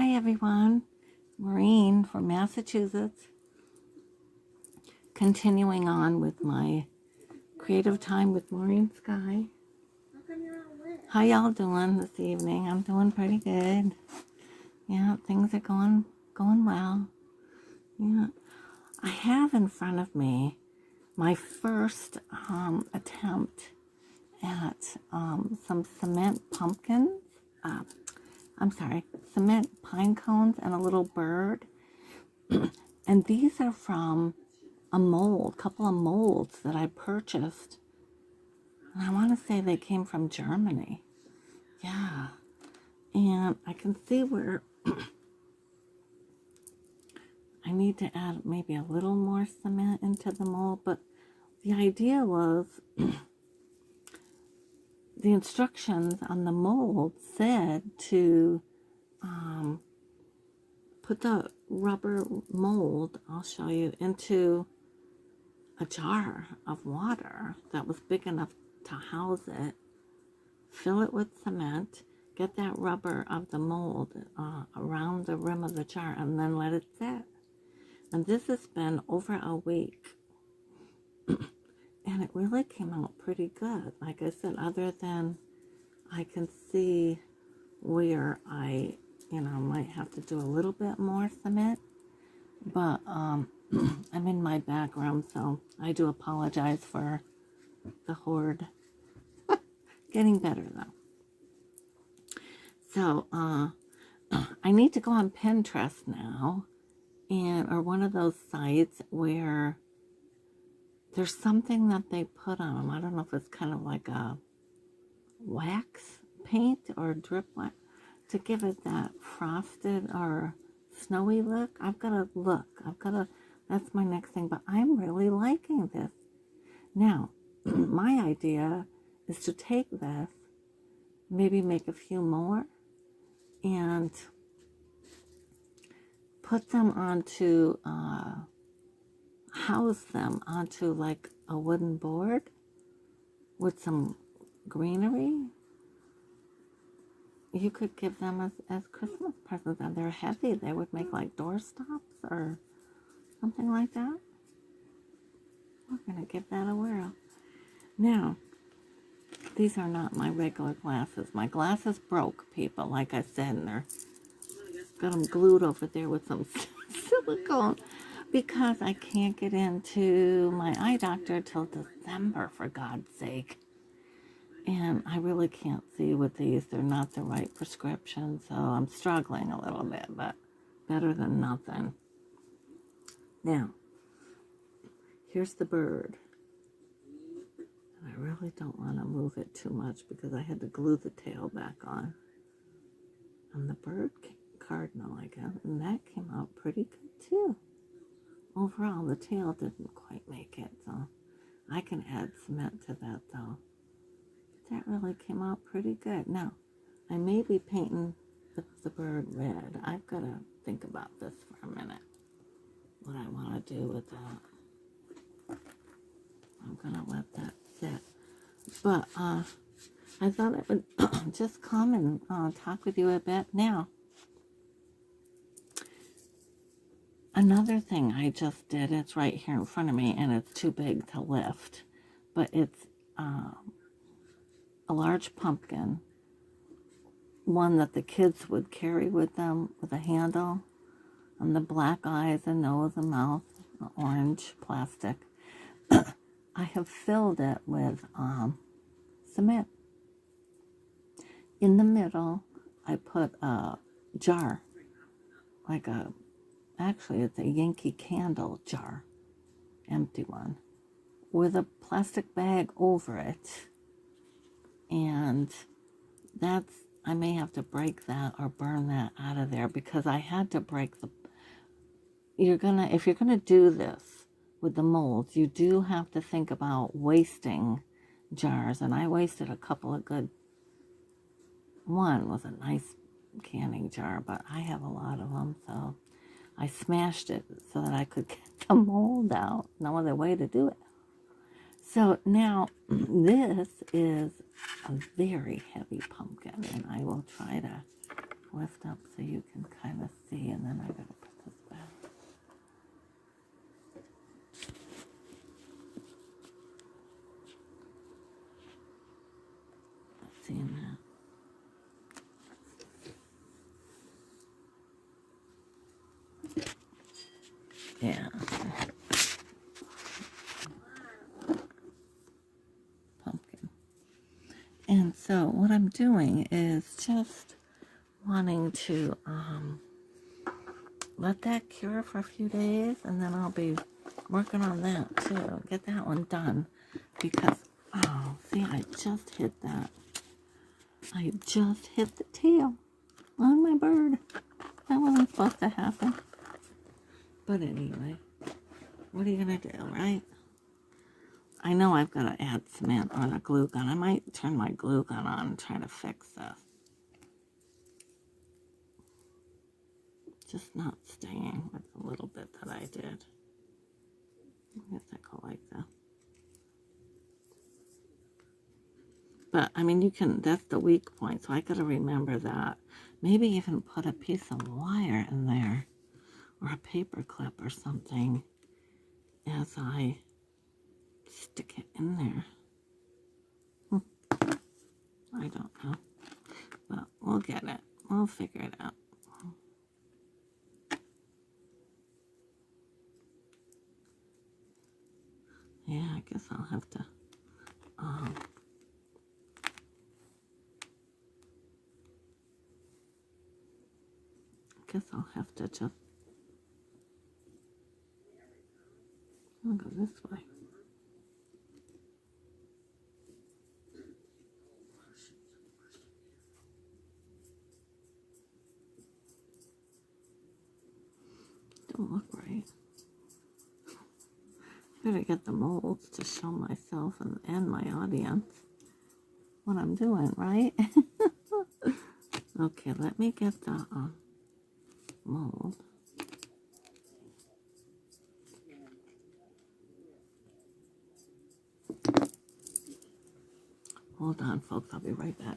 Hi everyone, Maureen from Massachusetts, continuing on with my creative time with Maureen Sky. How y'all doing this evening? I'm doing pretty good. Yeah, things are going well. Yeah, I have in front of me my first attempt at some cement pumpkins. Cement pine cones and a little bird. And these are from a couple of molds that I purchased. And I want to say they came from Germany. Yeah. And I can see where I need to add maybe a little more cement into the mold. But the idea was the instructions on the mold said to put the rubber mold, I'll show you, into a jar of water that was big enough to house it, fill it with cement, get that rubber of the mold around the rim of the jar, and then let it sit. And this has been over a week. And it really came out pretty good. Like I said, other than I can see where I, might have to do a little bit more cement. But I'm in my back room, so I do apologize for the hoard. Getting better, though. So, I need to go on Pinterest now, or one of those sites where there's something that they put on them. I don't know if it's kind of like a wax paint or drip wax to give it that frosted or snowy look. I've got to look. That's my next thing. But I'm really liking this. Now, my idea is to take this, maybe make a few more, and put them onto, house them onto like a wooden board with some greenery. You could give them as Christmas presents, and they're heavy. They would make like doorstops or something like that. We're going to give that a whirl. Now, these are not my regular glasses. My glasses broke, people, like I said, and they're got them glued over there with some silicone because I can't get into my eye doctor till December, for God's sake. And I really can't see with these. They're not the right prescription, so I'm struggling a little bit, but better than nothing. Now, here's the bird. And I really don't want to move it too much because I had to glue the tail back on. And the bird, cardinal, I guess, and that came out pretty good too. Overall, the tail didn't quite make it, so I can add cement to that though. That really came out pretty good. Now, I may be painting the bird red. I've got to think about this for a minute. What I want to do with that. I'm going to let that sit. But I thought I would just come and talk with you a bit now. Another thing I just did, it's right here in front of me, and it's too big to lift. But it's a large pumpkin, one that the kids would carry with them with a handle, and the black eyes and nose and mouth, the orange plastic. I have filled it with cement. In the middle, I put a jar, actually it's a Yankee Candle jar, empty one, with a plastic bag over it. And I may have to break that or burn that out of there because I had to break if you're gonna do this with the molds, you do have to think about wasting jars. And I wasted a couple of one was a nice canning jar, but I have a lot of them, so I smashed it so that I could get the mold out. No other way to do it. So now this is a very heavy pumpkin, and I will try to lift up so you can kind of see, and then I gotta put this back. Seeing that? Yeah. Pumpkin. And so what I'm doing is just wanting to let that cure for a few days, and then I'll be working on that too. Get that one done, because, oh, see, I just hit that. I just hit the tail on my bird. That wasn't supposed to happen. But anyway, what are you going to do, right? I know I've got to add cement or a glue gun. I might turn my glue gun on and try to fix this. Just not staying with the little bit that I did. I guess I go like that. But, I mean, you can, that's the weak point, so I got to remember that. Maybe even put a piece of wire in there, or a paper clip or something, as I stick it in there. I don't know. But we'll get it. We'll figure it out. Yeah, I guess I'll have to, just, I'll go this way. Don't look right. Better get the molds to show myself and my audience what I'm doing, right? Okay, let me get the mold. Hold on, folks. I'll be right back.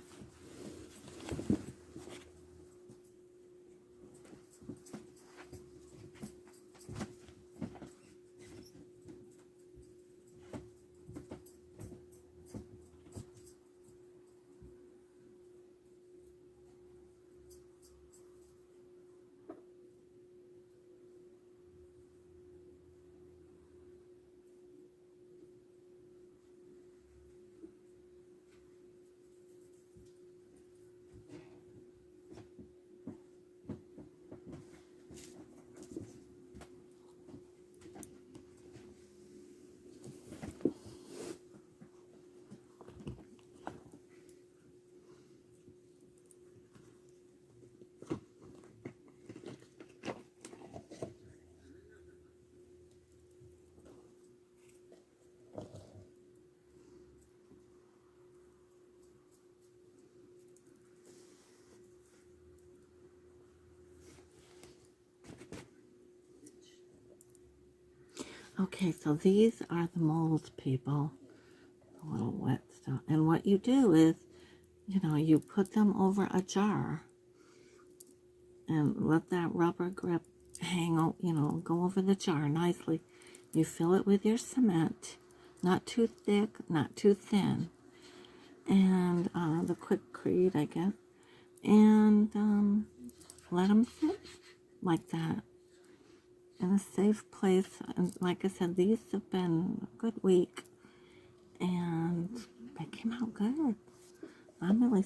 Okay, so these are the molds, people. The little wet stuff. And what you do is, you put them over a jar and let that rubber grip hang out, go over the jar nicely. You fill it with your cement, not too thick, not too thin, and the quickcrete, I guess, and let them sit like that in a safe place. And like I said, these have been a good week, and they came out good. I'm really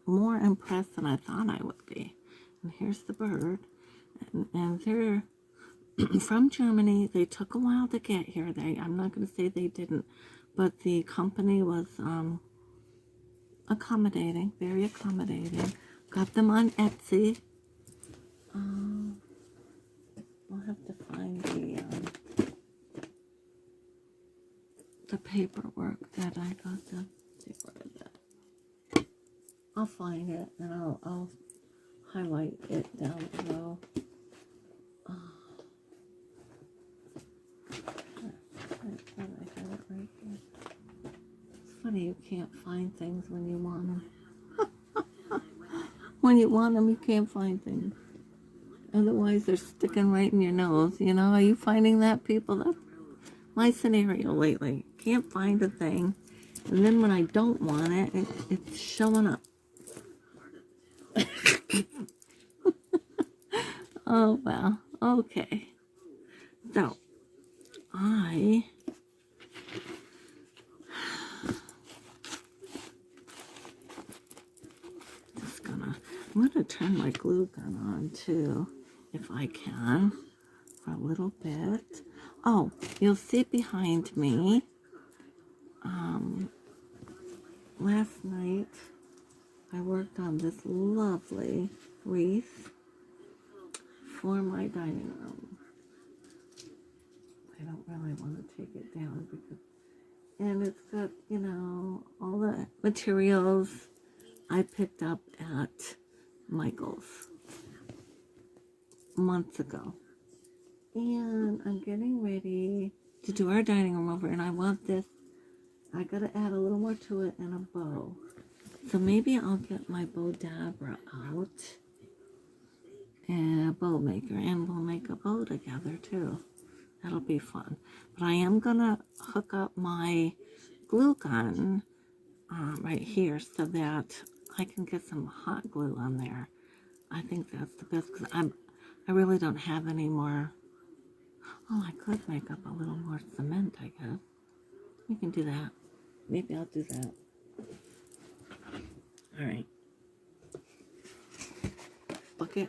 more impressed than I thought I would be. And here's the bird, and they're from Germany. They took a while to get here. I'm not going to say they didn't, but the company was accommodating, very accommodating. Got them on Etsy. We'll have to find the paperwork that I got them. See, where is it? I'll find it and I'll highlight it down below. I have it right here. It's funny you can't find things when you want them. when you want them, you can't find things. Otherwise, they're sticking right in your nose. You know, are you finding that, people? That's my scenario lately. Can't find a thing. And then when I don't want it, it's showing up. Oh, well. Okay. So, I'm gonna turn my glue gun on too, if I can, for a little bit. Oh, you'll see behind me, last night I worked on this lovely wreath for my dining room. I don't really want to take it down and it's got, you know, all the materials I picked up at Michael's months ago. And I'm getting ready to do our dining room over, and I want this. I gotta add a little more to it and a bow. So maybe I'll get my bow dabber out and a bow maker, and we'll make a bow together too. That'll be fun. But I am gonna hook up my glue gun right here so that I can get some hot glue on there. I think that's the best because I really don't have any more. Oh, I could make up a little more cement, I guess. We can do that. Maybe I'll do that. All right. Bucket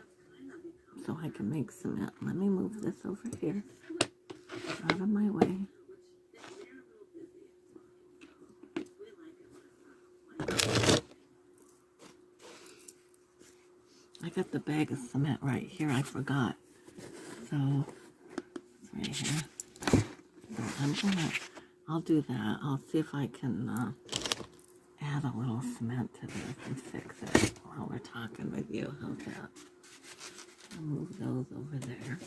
so I can make cement. Let me move this over here out of my way. I got the bag of cement right here. I forgot. So it's right here. So I'll do that. I'll see if I can add a little cement to this and fix it while we're talking with you. How's that? I'll move those over there.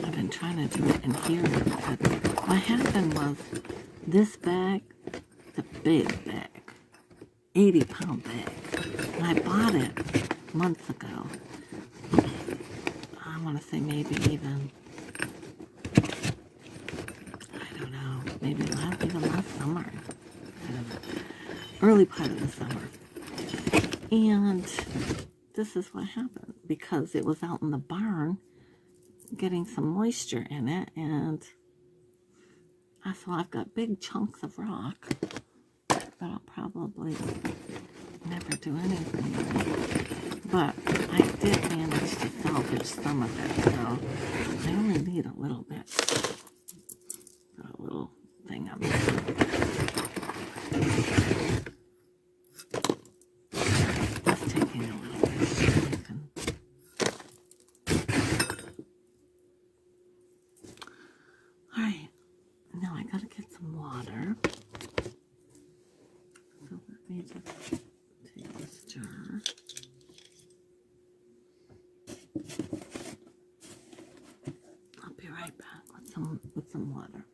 I've been trying to do it in here, but what happened was this bag, the big bag, 80-pound bag, and I bought it months ago. I want to say maybe even, I don't know, maybe even last summer. I don't know. Early part of the summer. And this is what happened because it was out in the barn getting some moisture in it, and so I've got big chunks of rock that I'll probably never do anything with. But I did manage to salvage some of it, so I only need a little bit. Got a little thing up there. Just taking a little bit so I can. Alright, now I gotta get some water. So let me just take this jar. I'll be right back with some water.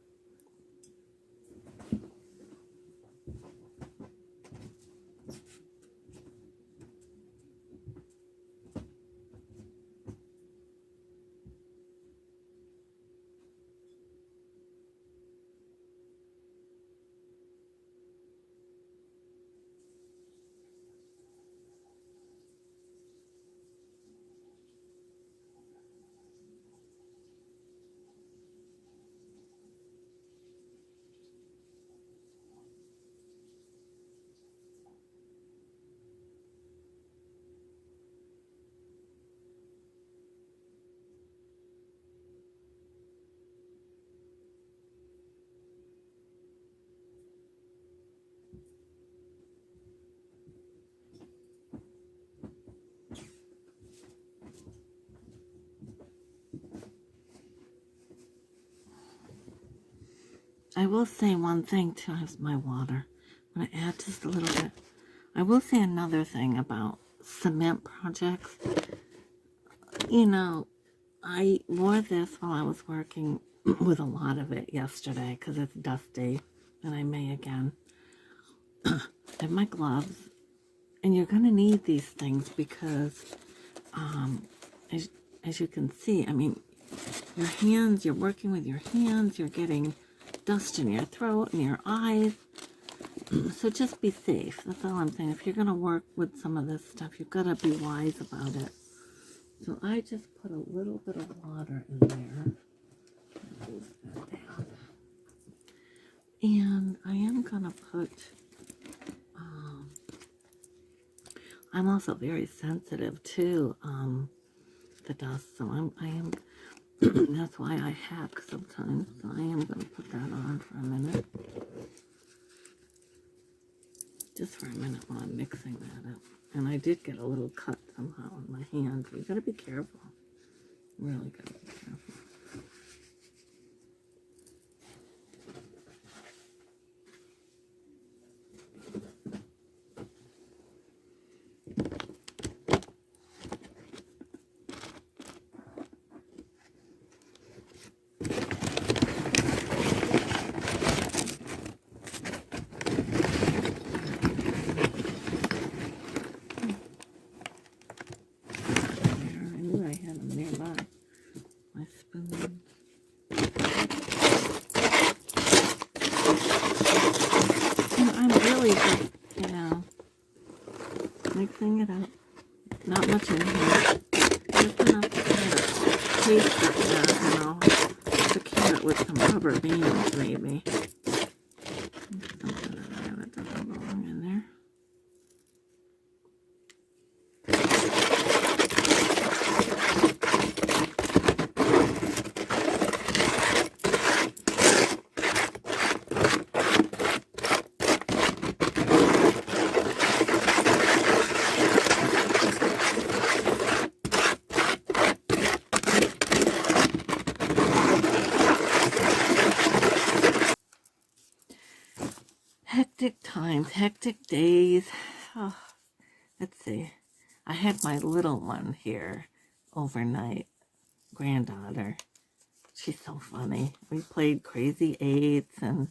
I will say one thing too, is my water. I'm going to add just a little bit. I will say another thing about cement projects. You know, I wore this while I was working with a lot of it yesterday because it's dusty, and I may again. I have my gloves, and you're going to need these things because as you can see, I mean, your hands, you're working with your hands, you're getting dust in your throat and your eyes. So just be safe. That's all I'm saying. If you're going to work with some of this stuff, you've got to be wise about it. So I just put a little bit of water in there. Move that down. And I am going to put, I'm also very sensitive to the dust. So I am, that's why I hack sometimes. So I am going to put that on for a minute. Just for a minute while I'm mixing that up. And I did get a little cut somehow on my hand. So you got to be careful. Really got to be careful. Mixing it up. Not much in here. Just enough to kind of taste it, you know, the carrot with some rubber beans, maybe. Something in there that doesn't belong in there. Hectic times, hectic days. Oh, let's see. I had my little one here overnight, granddaughter. She's so funny. We played crazy eights and,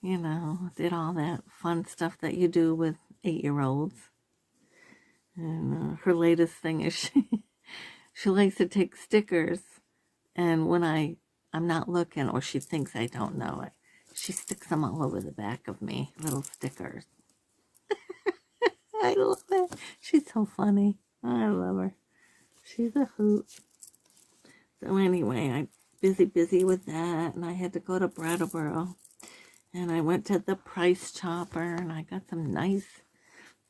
you know, did all that fun stuff that you do with 8-year-olds. And her latest thing is she likes to take stickers, and when I'm not looking or she thinks I don't know it, she sticks them all over the back of me, little stickers. I love it. She's so funny. I love her. She's a hoot. So anyway, I'm busy with that, and I had to go to Brattleboro, and I went to the Price Chopper, and I got some nice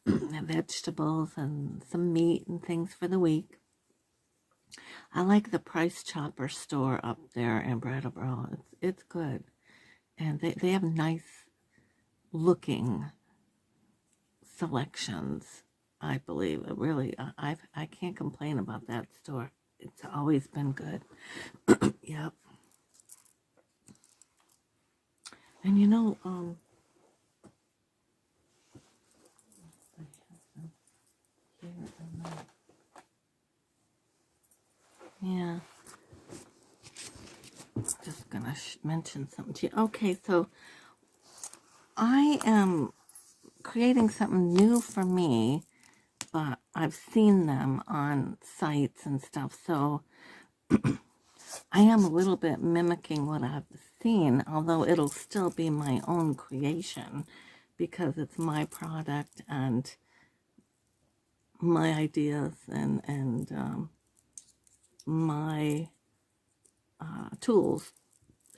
vegetables and some meat and things for the week. I like the Price Chopper store up there in Brattleboro. It's good. And they have nice looking selections, I believe. It really, I can't complain about that store. It's always been good. Yep. And you know, yeah. Just gonna mention something to you. Okay, so I am creating something new for me, but I've seen them on sites and stuff, so I am a little bit mimicking what I've seen, although it'll still be my own creation because it's my product and my ideas and my tools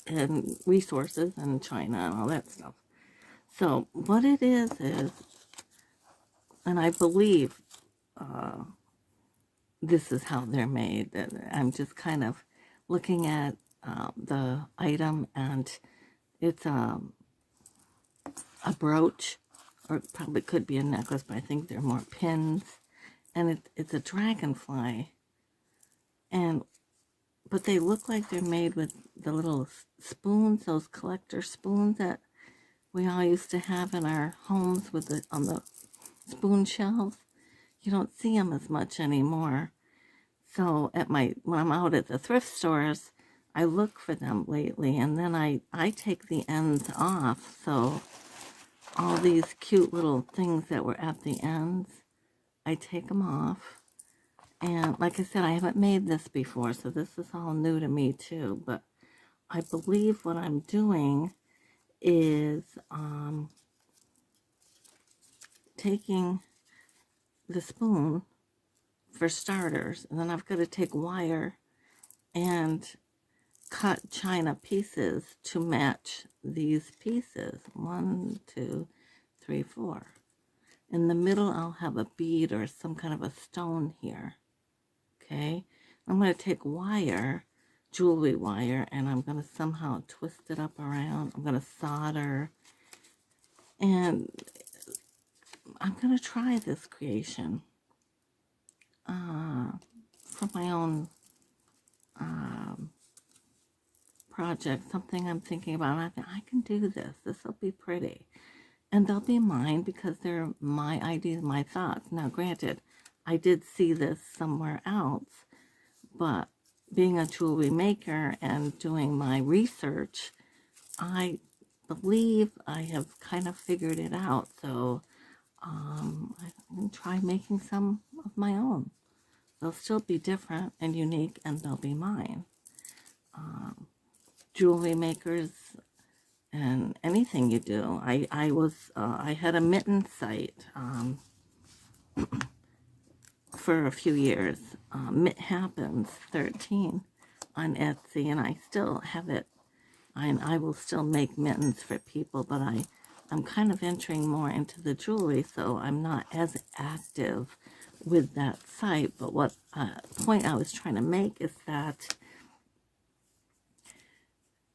and resources and China and all that stuff. So what it is, and I believe this is how they're made. I'm just kind of looking at the item, and it's a brooch, or it probably could be a necklace, but I think they're more pins. And it's a dragonfly, but they look like they're made with the little spoons, those collector spoons that we all used to have in our homes on the spoon shelves. You don't see them as much anymore. So when I'm out at the thrift stores, I look for them lately, and then I take the ends off. So all these cute little things that were at the ends, I take them off. And like I said, I haven't made this before, so this is all new to me too. But I believe what I'm doing is taking the spoon for starters, and then I've got to take wire and cut china pieces to match these pieces. 1, 2, 3, 4. In the middle, I'll have a bead or some kind of a stone here. Okay, I'm going to take wire, jewelry wire, and I'm going to somehow twist it up around. I'm going to solder, and I'm going to try this creation for my own project, something I'm thinking about. And I think I can do this. This will be pretty. And they'll be mine because they're my ideas, my thoughts. Now, granted, I did see this somewhere else, but being a jewelry maker and doing my research, I believe I have kind of figured it out. So I'm going to try making some of my own. They'll still be different and unique, and they'll be mine. Jewelry makers and anything you do. I had a mitten site for a few years. It Happens 13 on Etsy, and I still have it. I will still make mittens for people, but I'm kind of entering more into the jewelry, so I'm not as active with that site. But what point I was trying to make is that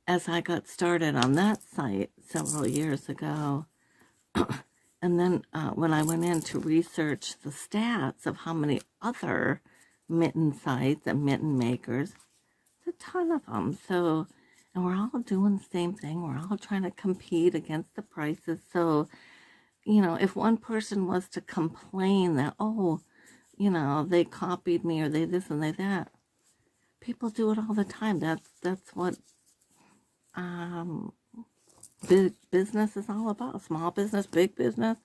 as I got started on that site several years ago, and then when I went in to research the stats of how many other mitten sites and mitten makers, there's a ton of them. So, and we're all doing the same thing. We're all trying to compete against the prices. So, if one person was to complain that, oh, they copied me or they this and they that, people do it all the time. That's what big business is all about. Small business, big business.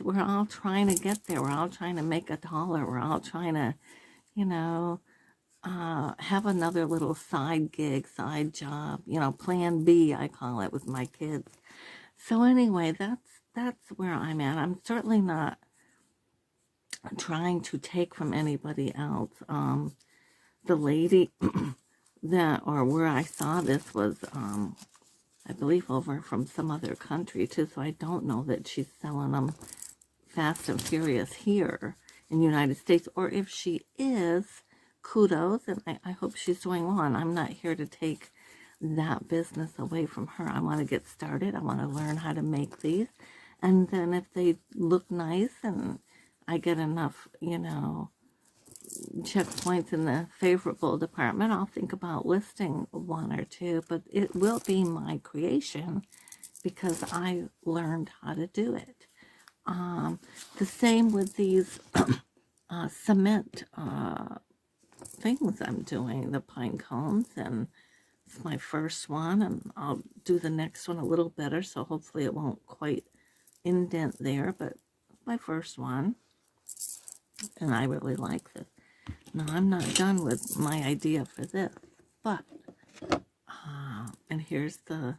We're all trying to get there. We're all trying to make $1. We're all trying to, have another little side gig, side job, plan B, I call it, with my kids. So anyway, that's where I'm at. I'm certainly not trying to take from anybody else. The lady or where I saw this was, I believe, over from some other country too, so I don't know that she's selling them fast and furious here in the United States, or if she is, kudos, and I hope she's doing well. And I'm not here to take that business away from her. I want to get started. I want to learn how to make these, and then if they look nice and I get enough, checkpoints in the favorable department, I'll think about listing 1 or 2, but it will be my creation because I learned how to do it. The same with these cement things I'm doing, the pine cones, and it's my first one, and I'll do the next one a little better, so hopefully it won't quite indent there, but my first one, and I really like this. Now, I'm not done with my idea for this, but, and here's the,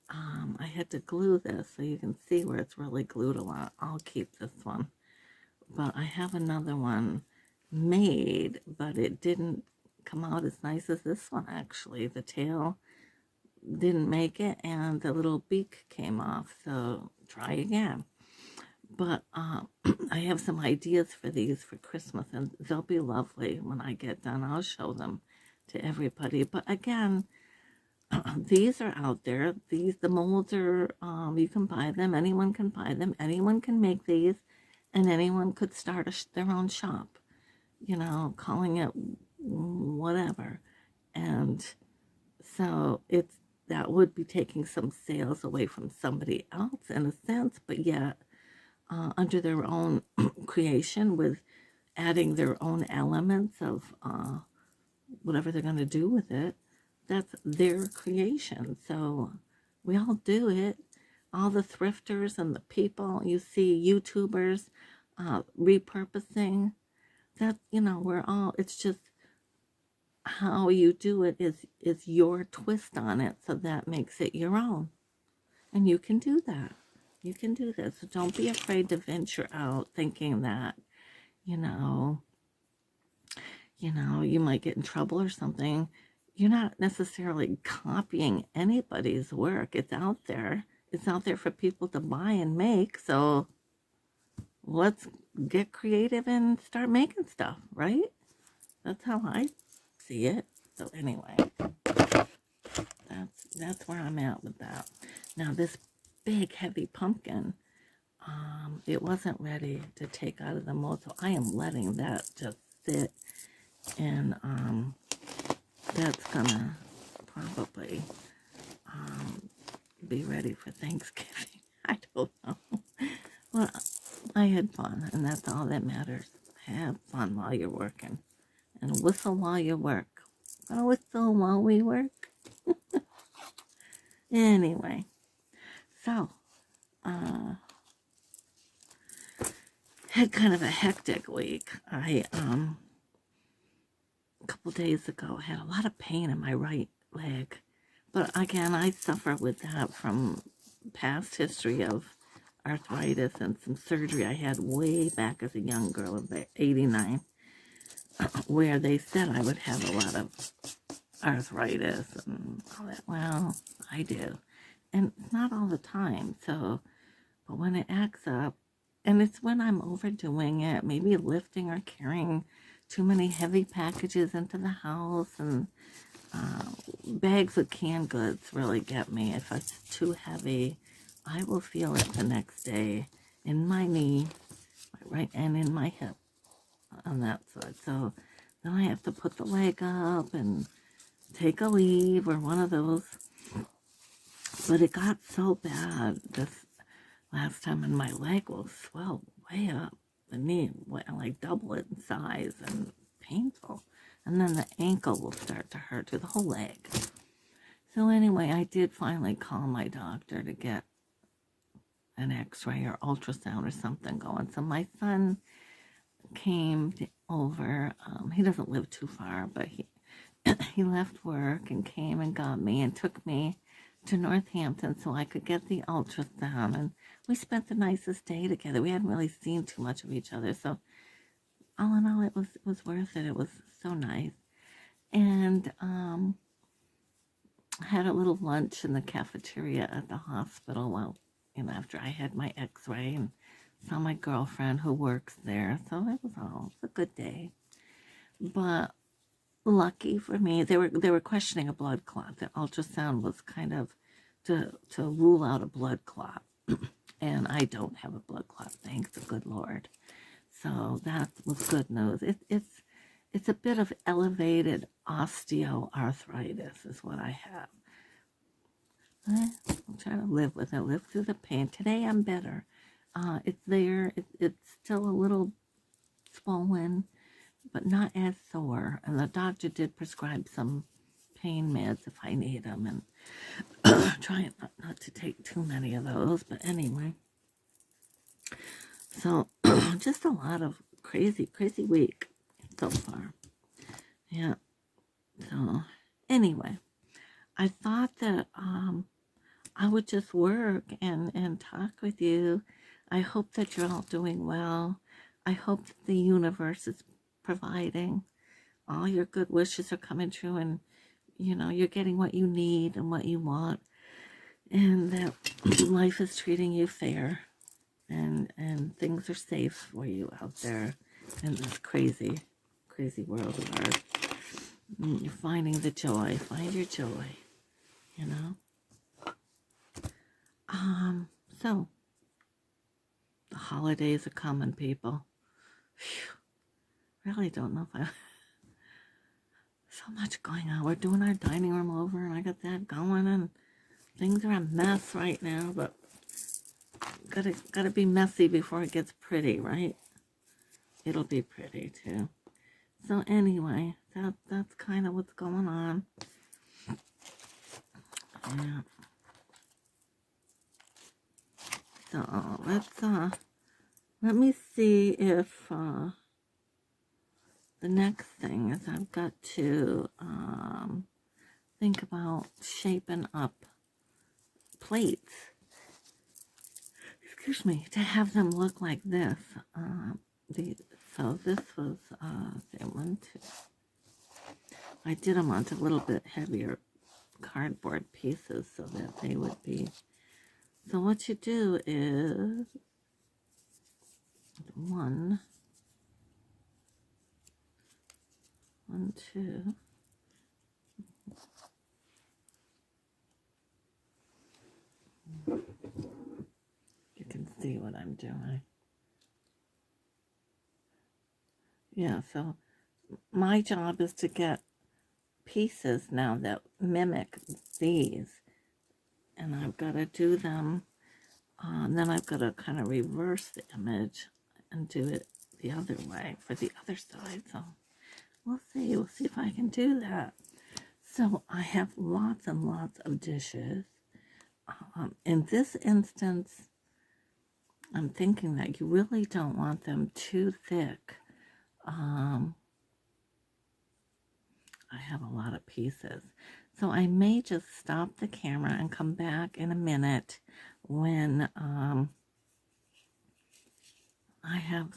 I had to glue this so you can see where it's really glued a lot. I'll keep this one, but I have another one made, but it didn't come out as nice as this one, actually. The tail didn't make it, and the little beak came off, so try again. But I have some ideas for these for Christmas, and they'll be lovely when I get done. I'll show them to everybody. But again, these are out there. The molds are, you can buy them. Anyone can buy them. Anyone can make these, and anyone could start their own shop, calling it whatever. And so that would be taking some sales away from somebody else in a sense, but yet under their own creation with adding their own elements of whatever they're going to do with it. That's their creation. So we all do it. All the thrifters and the people you see, YouTubers repurposing. That, we're all, it's just how you do it is your twist on it. So that makes it your own. And you can do that. You can do this. So don't be afraid to venture out thinking that, you might get in trouble or something. You're not necessarily copying anybody's work. It's out there. It's out there for people to buy and make. So let's get creative and start making stuff, right? That's how I see it. So anyway, that's where I'm at with that. Now this big heavy pumpkin, it wasn't ready to take out of the mold, so I am letting that just sit, and that's gonna probably be ready for Thanksgiving. I don't know. Well, I had fun, and that's all that matters. Have fun while you're working, and whistle while you work. Gotta whistle while we work. Anyway, so had kind of a hectic week. I a couple days ago had a lot of pain in my right leg, but again, I suffer with that from past history of arthritis and some surgery I had way back as a young girl of 89, where they said I would have a lot of arthritis and all that. Well, I do, and it's not all the time. So, but when it acts up, and it's when I'm overdoing it, maybe lifting or carrying too many heavy packages into the house, and bags of canned goods really get me. If it's too heavy, I will feel it the next day in my knee, right, and in my hip on that side. So then I have to put the leg up and take a leave or one of those. But it got so bad this last time, and my leg will swell way up. The knee will like double it in size and painful. And then the ankle will start to hurt to the whole leg. So anyway, I did finally call my doctor to get an x-ray or ultrasound or something going. So my son came over. He doesn't live too far, but he left work and came and got me and took me to Northampton so I could get the ultrasound. And we spent the nicest day together. We hadn't really seen too much of each other. So all in all, it was worth it. It was so nice. And had a little lunch in the cafeteria at the hospital while, after I had my x-ray, and saw my girlfriend who works there. So it was a good day. But lucky for me, they were questioning a blood clot. The ultrasound was kind of to rule out a blood clot. And I don't have a blood clot, thanks the good Lord. So that was good news. It's a bit of elevated osteoarthritis is what I have. I'm trying to live with it, live through the pain. Today I'm better. It's there. It's still a little swollen, but not as sore. And the doctor did prescribe some pain meds if I need them, and trying not to take too many of those. But anyway, so just a lot of crazy week so far. Yeah. So anyway, I thought that I would just work and talk with you. I hope that you're all doing well. I hope that the universe is providing. All your good wishes are coming true, and you're getting what you need and what you want, and that life is treating you fair, and things are safe for you out there in this crazy world of ours. You're finding the joy. Find your joy, So the holidays are coming, people. Whew. Really don't know if I... So much going on. We're doing our dining room over, and I got that going, and things are a mess right now, but gotta be messy before it gets pretty, right? it'll be pretty too. So anyway, that's kind of what's going on. Yeah. So let me see if the next thing is I've got to think about shaping up plates. Excuse me, to have them look like this. So this was one, two. I did them onto a little bit heavier cardboard pieces so that they would be. So what you do is one, two. You can see what I'm doing. Yeah, so my job is to get pieces now that mimic these, and I've got to do them. Then I've got to kind of reverse the image and do it the other way for the other side. So we'll see if I can do that. So I have lots and lots of dishes. In this instance, I'm thinking that you really don't want them too thick. I have a lot of pieces. So I may just stop the camera and come back in a minute when I have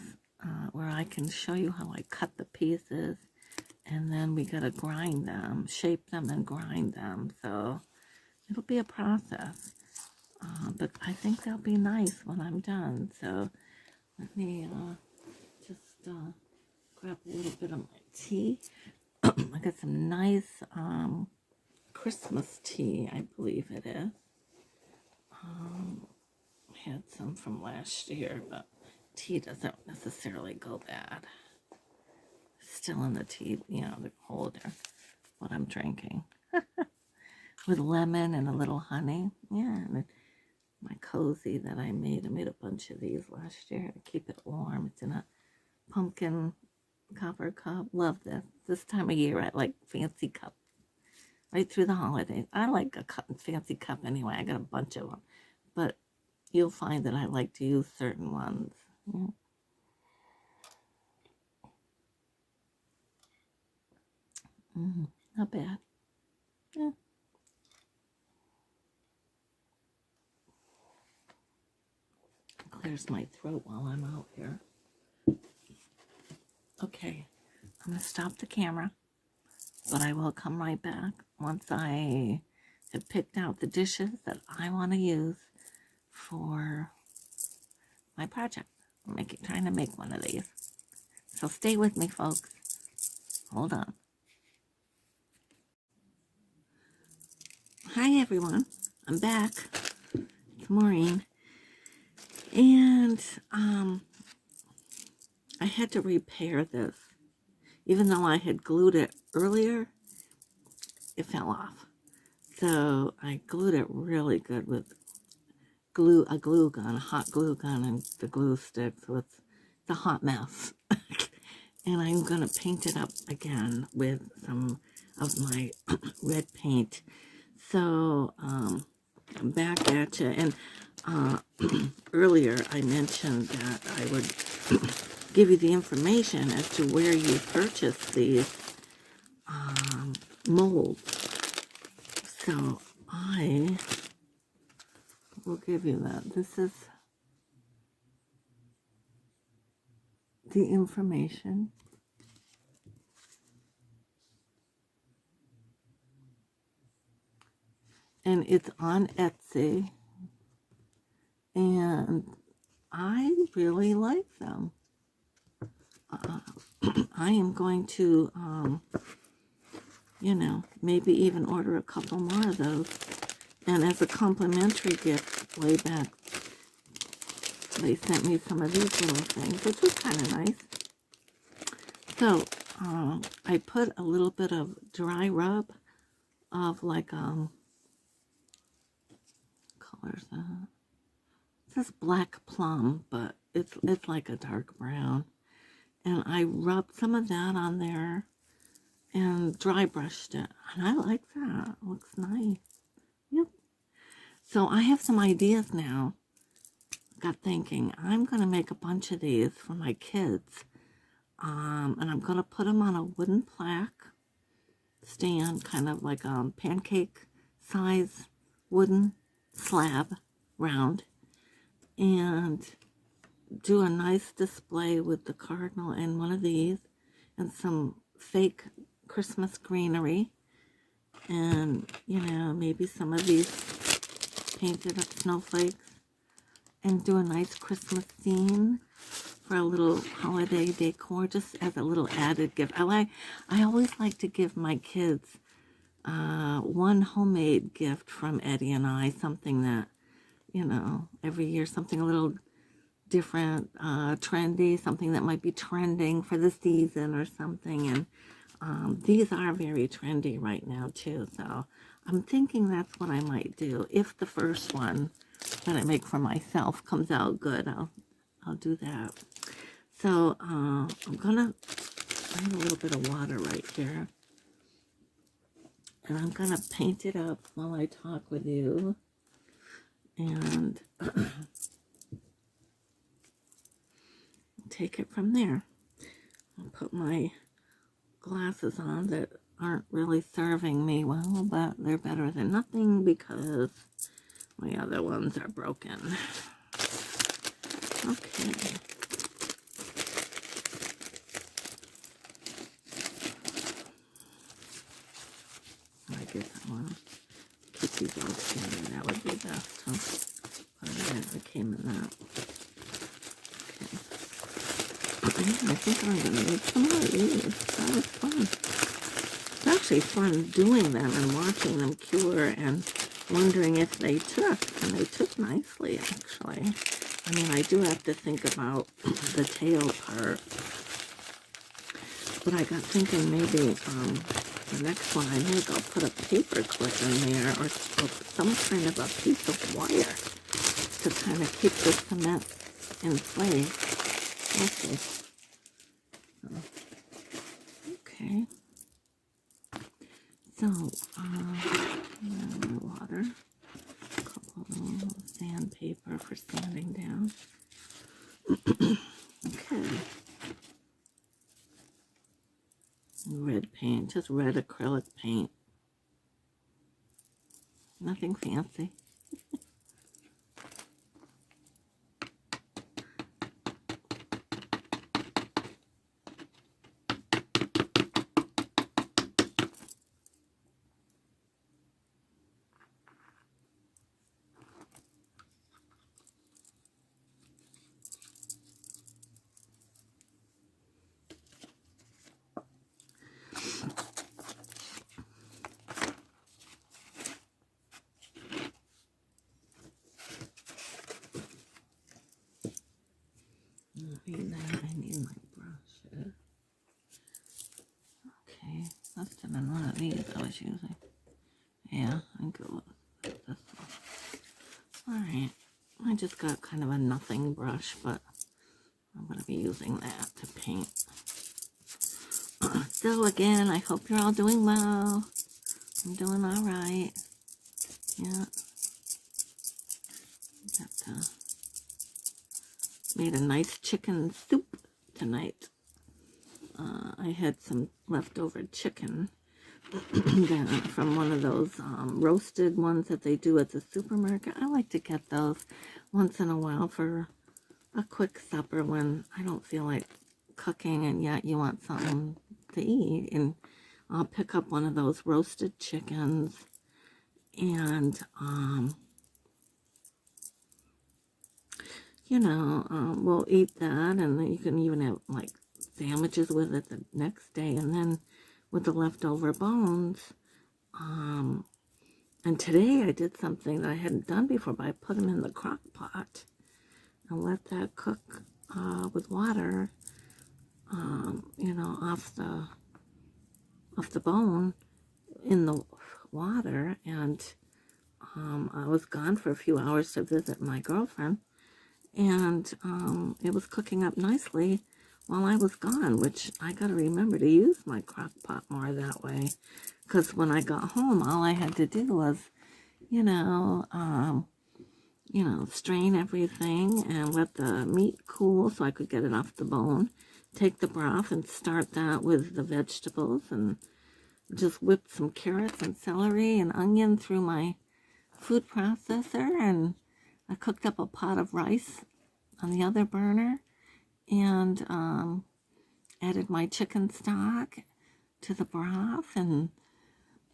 where I can show you how I cut the pieces, and then we gotta grind them, shape them and grind them. So it'll be a process, but I think they'll be nice when I'm done. So let me just grab a little bit of my tea. I got some nice Christmas tea, I believe it is. I had some from last year, but tea doesn't necessarily go bad. Still in the tea, the holder, what I'm drinking. With lemon and a little honey. Yeah, and my cozy that I made a bunch of these last year to keep it warm. It's in a pumpkin copper cup. Love this time of year. I like fancy cups right through the holidays. I like a fancy cup anyway. I got a bunch of them, but you'll find that I like to use certain ones. Yeah. Not bad. Yeah. Clears my throat while I'm out here. Okay, I'm going to stop the camera, but I will come right back once I have picked out the dishes that I want to use for my project. I'm trying to make one of these. So stay with me, folks. Hold on. Hi, everyone. I'm back. It's Maureen. And I had to repair this. Even though I had glued it earlier, it fell off. So I glued it really good with a glue gun, a hot glue gun, and the glue stick. So it's a hot mess. And I'm going to paint it up again with some of my red paint. So I'm back at you. And earlier I mentioned that I would give you the information as to where you purchase these molds. So I will give you that. This is the information. And it's on Etsy. And I really like them. I am going to, maybe even order a couple more of those. And as a complimentary gift, way back, they sent me some of these little things, which was kind of nice. So, I put a little bit of dry rub of like, colors, it says black plum, but it's like a dark brown. and I rubbed some of that on there and dry brushed it. And I like that. It looks nice. Yep. So I have some ideas now. Got thinking, I'm going to make a bunch of these for my kids. And I'm going to put them on a wooden plaque stand, kind of like a pancake size wooden slab, round. And do a nice display with the cardinal and one of these and some fake Christmas greenery, and maybe some of these painted up snowflakes, and do a nice Christmas scene for a little holiday decor, just as a little added gift. I always like to give my kids one homemade gift from Eddie and I, something that every year, something a little different, trendy, something that might be trending for the season or something. And these are very trendy right now too, so I'm thinking that's what I might do. If the first one that I make for myself comes out good, I'll do that. So I have a little bit of water right here, and I'm gonna paint it up while I talk with you, and take it from there. I'll put my glasses on that aren't really serving me well, but they're better than nothing because my other ones are broken. Okay. I guess I want to keep these all together. That would be best, huh? But it came in that. I think I'm going to make some more of these. That was fun. It's actually fun doing them and watching them cure and wondering if they took. And they took nicely, actually. I mean, I do have to think about the tail part. But I got thinking maybe the next one I make, I'll put a paper clip in there or some kind of a piece of wire to kind of keep the cement in place. Okay. Okay. So, water, a couple of sandpaper for sanding down. Okay. Red paint, just red acrylic paint. Nothing fancy. I need my brush. Okay, must have been one of these I was using. Yeah, I go with this one. Alright, I just got kind of a nothing brush, but I'm going to be using that to paint. So again, I hope you're all doing well. I'm doing alright. Yeah. Made a nice chicken soup tonight. I had some leftover chicken from one of those roasted ones that they do at the supermarket. I like to get those once in a while for a quick supper when I don't feel like cooking and yet you want something to eat. And I'll pick up one of those roasted chickens and we'll eat that, and then you can even have like sandwiches with it the next day, and then with the leftover bones. And today I did something that I hadn't done before, but I put them in the crock pot and let that cook with water, off the bone in the water. And I was gone for a few hours to visit my girlfriend. And it was cooking up nicely while I was gone, which I got to remember to use my crock pot more that way. Because when I got home, all I had to do was, you know, strain everything and let the meat cool so I could get it off the bone. Take the broth and start that with the vegetables and just whip some carrots and celery and onion through my food processor. And I cooked up a pot of rice on the other burner and added my chicken stock to the broth and,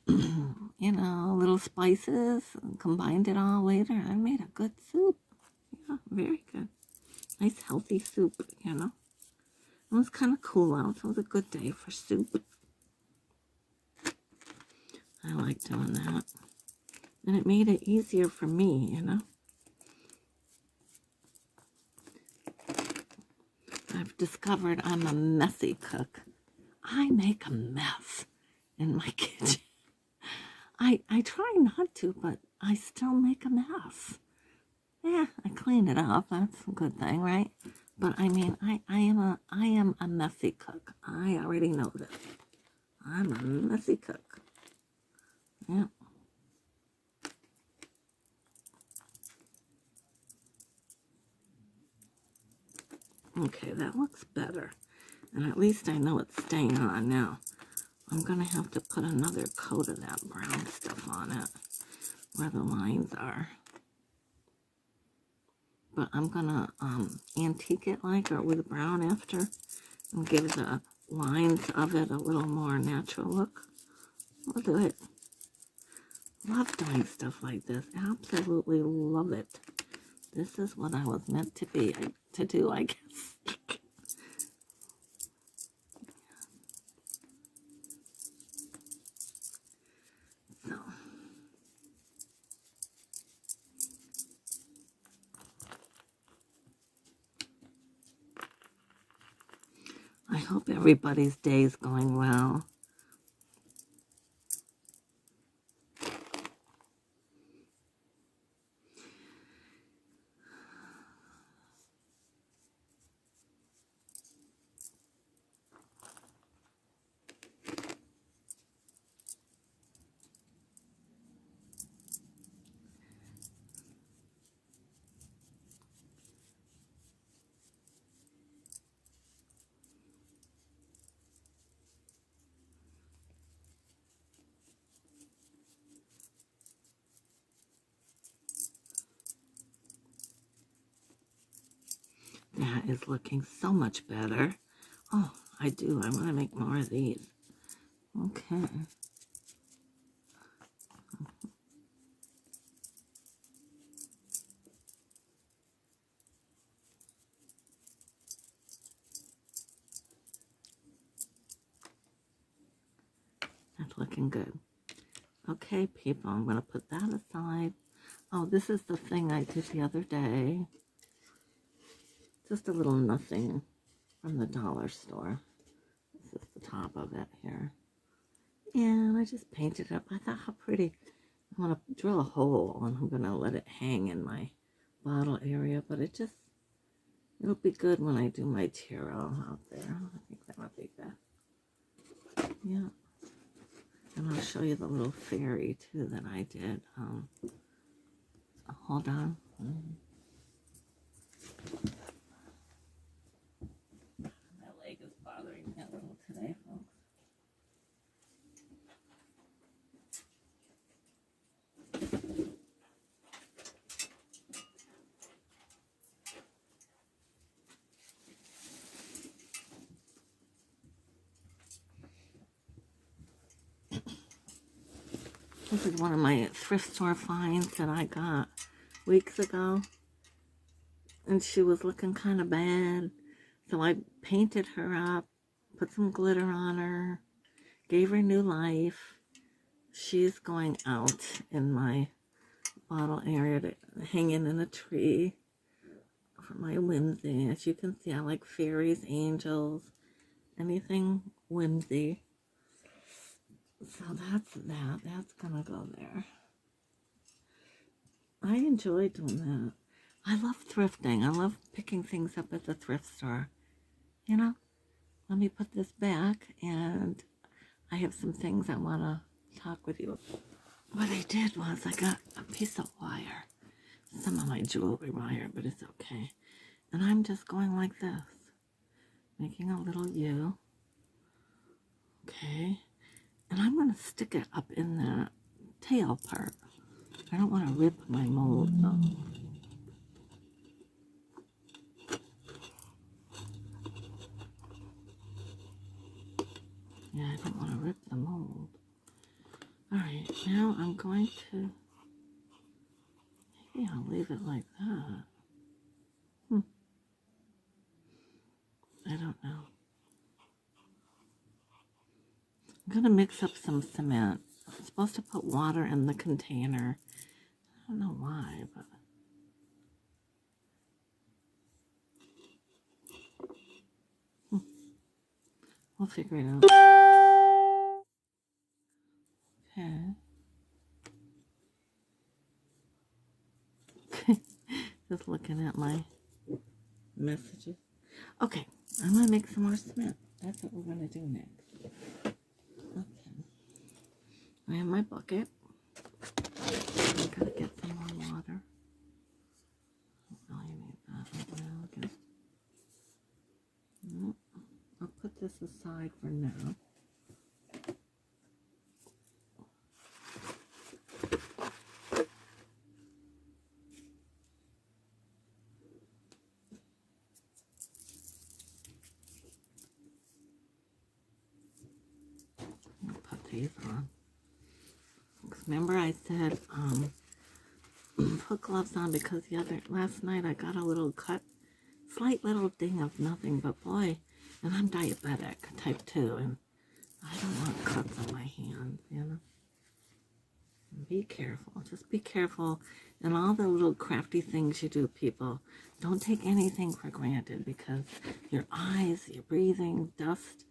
little spices and combined it all later. I made a good soup. Yeah, very good. Nice healthy soup, It was kind of cool out, so it was a good day for soup. I like doing that. And it made it easier for me, I've discovered I'm a messy cook. I make a mess in my kitchen. I try not to, but I still make a mess. Yeah, I clean it up. That's a good thing, right? But I mean, I am a messy cook. I already know this. I'm a messy cook. Yeah. Okay, that looks better. And at least I know it's staying on now. I'm going to have to put another coat of that brown stuff on it where the lines are. But I'm going to antique it or with brown after and give the lines of it a little more natural look. We'll do it. Love doing stuff like this. Absolutely love it. This is what I was meant to do, I guess. So. I hope everybody's day is going well. That is looking so much better. Oh, I do. I want to make more of these. Okay. That's looking good. Okay, people, I'm going to put that aside. Oh, this is the thing I did the other day. Just a little nothing from the dollar store. This is the top of it here. And I just painted it up. I thought how pretty. I'm going to drill a hole and I'm going to let it hang in my bottle area. But it'll be good when I do my tarot out there. I think that'll be good. Yeah. And I'll show you the little fairy too that I did. Hold on. My leg is bothering me a little today, folks. This is one of my thrift store finds that I got weeks ago. And she was looking kind of bad. So I painted her up, put some glitter on her, gave her new life. She's going out in my bottle area to hanging in a tree for my whimsy. As you can see, I like fairies, angels, anything whimsy. So that's that. That's gonna go there. I enjoy doing that. I love thrifting. I love picking things up at the thrift store. you know, let me put this back, and I have some things I want to talk with you. What I did was I got a piece of wire, some of my jewelry wire, but it's okay. And I'm just going like this, making a little U. Okay. And I'm going to stick it up in the tail part. I don't want to rip my mold though. Yeah, I don't want to rip the mold. Alright, now I'm going to, maybe I'll leave it like that. I don't know. I'm going to mix up some cement. I'm supposed to put water in the container. I don't know why, but... we'll figure it out. Okay. Just looking at my messages. Okay, I'm going to make some more cement. That's what we're going to do next. Okay. I have my bucket. I'm going to get some more water. I don't really need that right now, I guess. Nope. I'll put this aside for now. I'll put these on. Remember I said put gloves on because last night I got a little cut, slight little ding of nothing, but boy, and I'm diabetic, type 2, and I don't want cuts on my hands, you know. Be careful. Just be careful. And all the little crafty things you do, people, don't take anything for granted, because your eyes, your breathing, dust,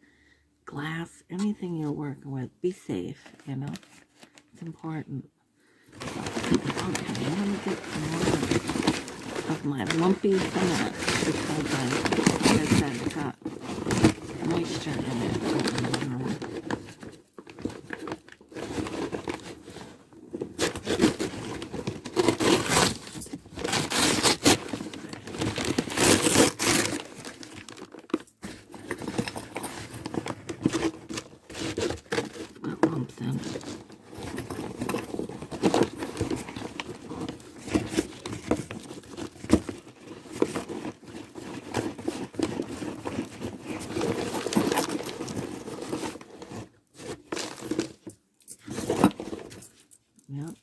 glass, anything you're working with, be safe, you know. It's important. Okay, I'm going to get some more of my lumpy cement because I said it's got moisture in it. Got lumps in it. Yep.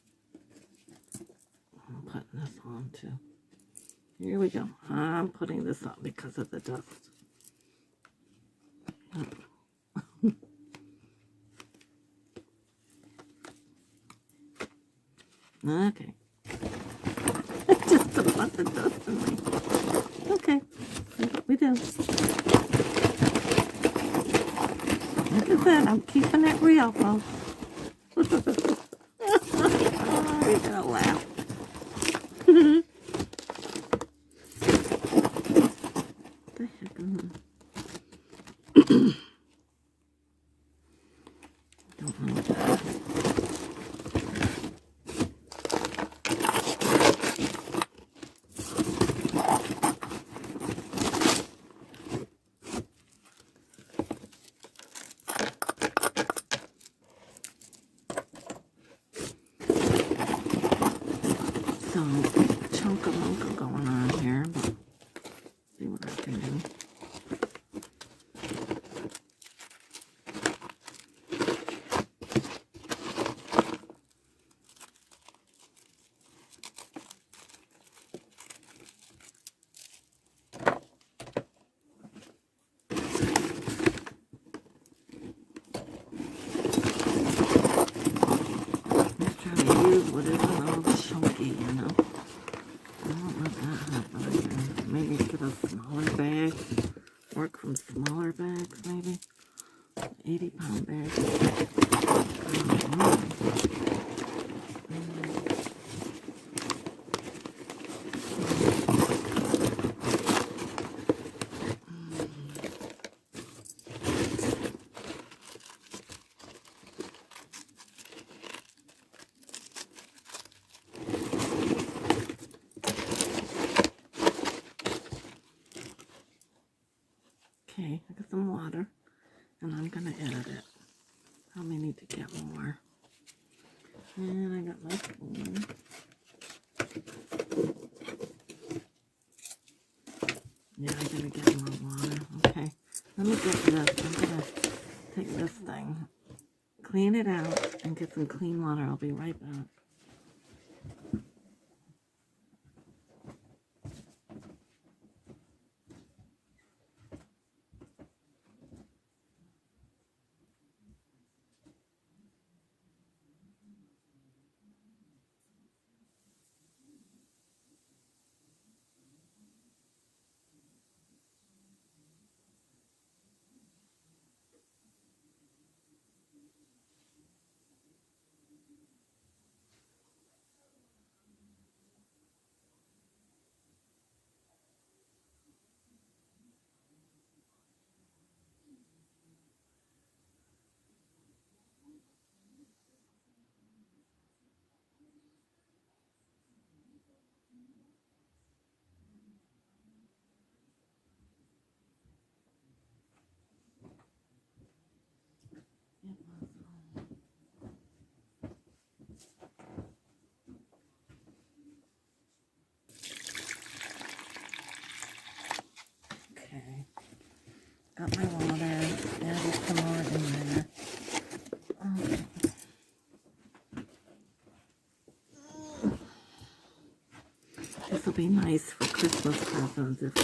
I'm putting this on too. Here we go. I'm putting this on because of the dust. Okay. Just to put the dust in me. Okay. That's what we do. Like I said, I'm keeping it real, folks. You're gonna laugh. What the heck is that? Don't know what that is. Some chunka-munka going on here, but see what I can do. Just trying to use what isn't all chunky, you know. I don't let that happen again. I'm going to edit it. Probably need to get more. And I got my spoon. Yeah, I'm going to get more water. Okay, let me get this. I'm going to take this thing, clean it out, and get some clean water. I'll be right back. Okay, got my water, added some more in there. Okay. This will be nice for Christmas presents if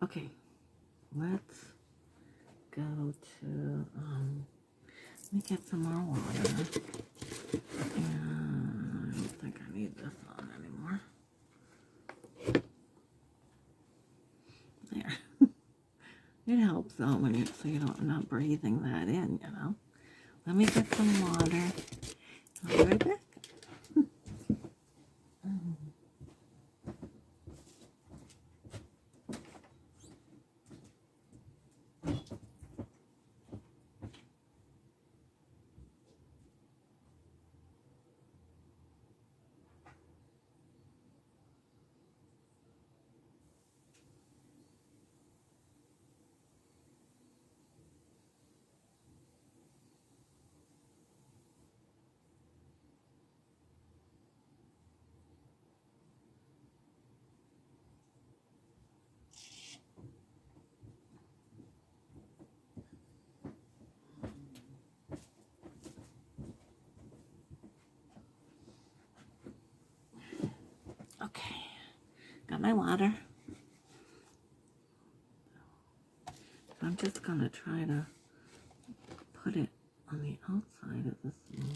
okay, let's go to, let me get some more water. And I don't think I need this on anymore. There. It helps though when you, so you don't, not breathing that in, you know. Let me get some water. I'll be right back. Okay, got my water. So I'm just gonna try to put it on the outside of this one.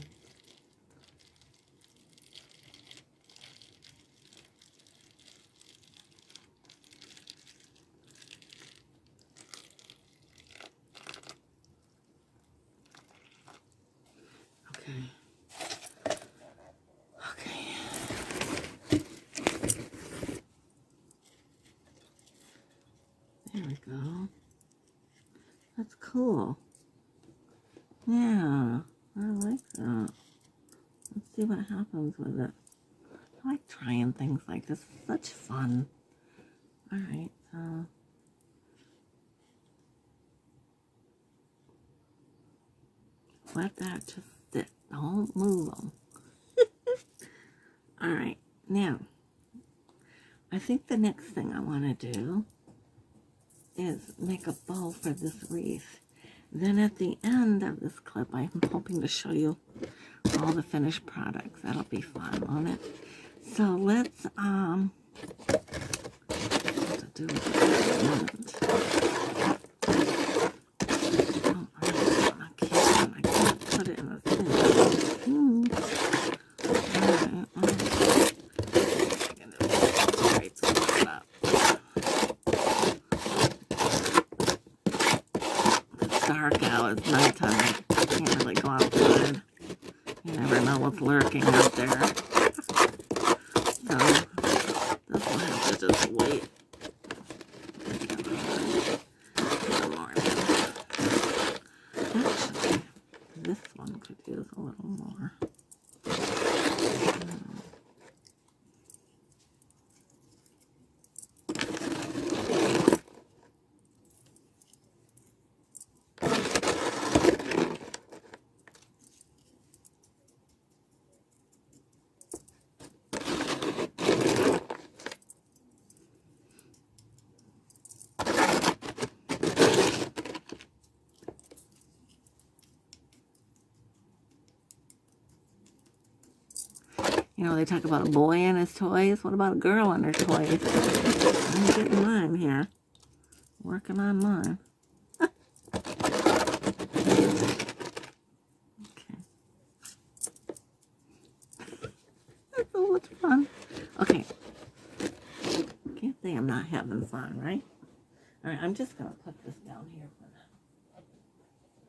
There we go. That's cool. Yeah, I like that. Let's see what happens with it. I like trying things like this. It's such fun. Alright, so let that just sit. Don't move them. Alright, now, I think the next thing I want to do is make a bow for this wreath. Then at the end of this clip, I'm hoping to show you all the finished products. That'll be fun, won't it? So let's, what to do with this? Oh, I can't put it in the thing. Dark out, it's nighttime. I can't really go working out there. So this will have to just wait. Actually, this one could use a little more. You know, they talk about a boy and his toys. What about a girl and her toys? I'm getting mine here. Working on mine. Okay. That's so much fun. Okay. Can't say I'm not having fun, right? All right, I'm just going to put this down here for now.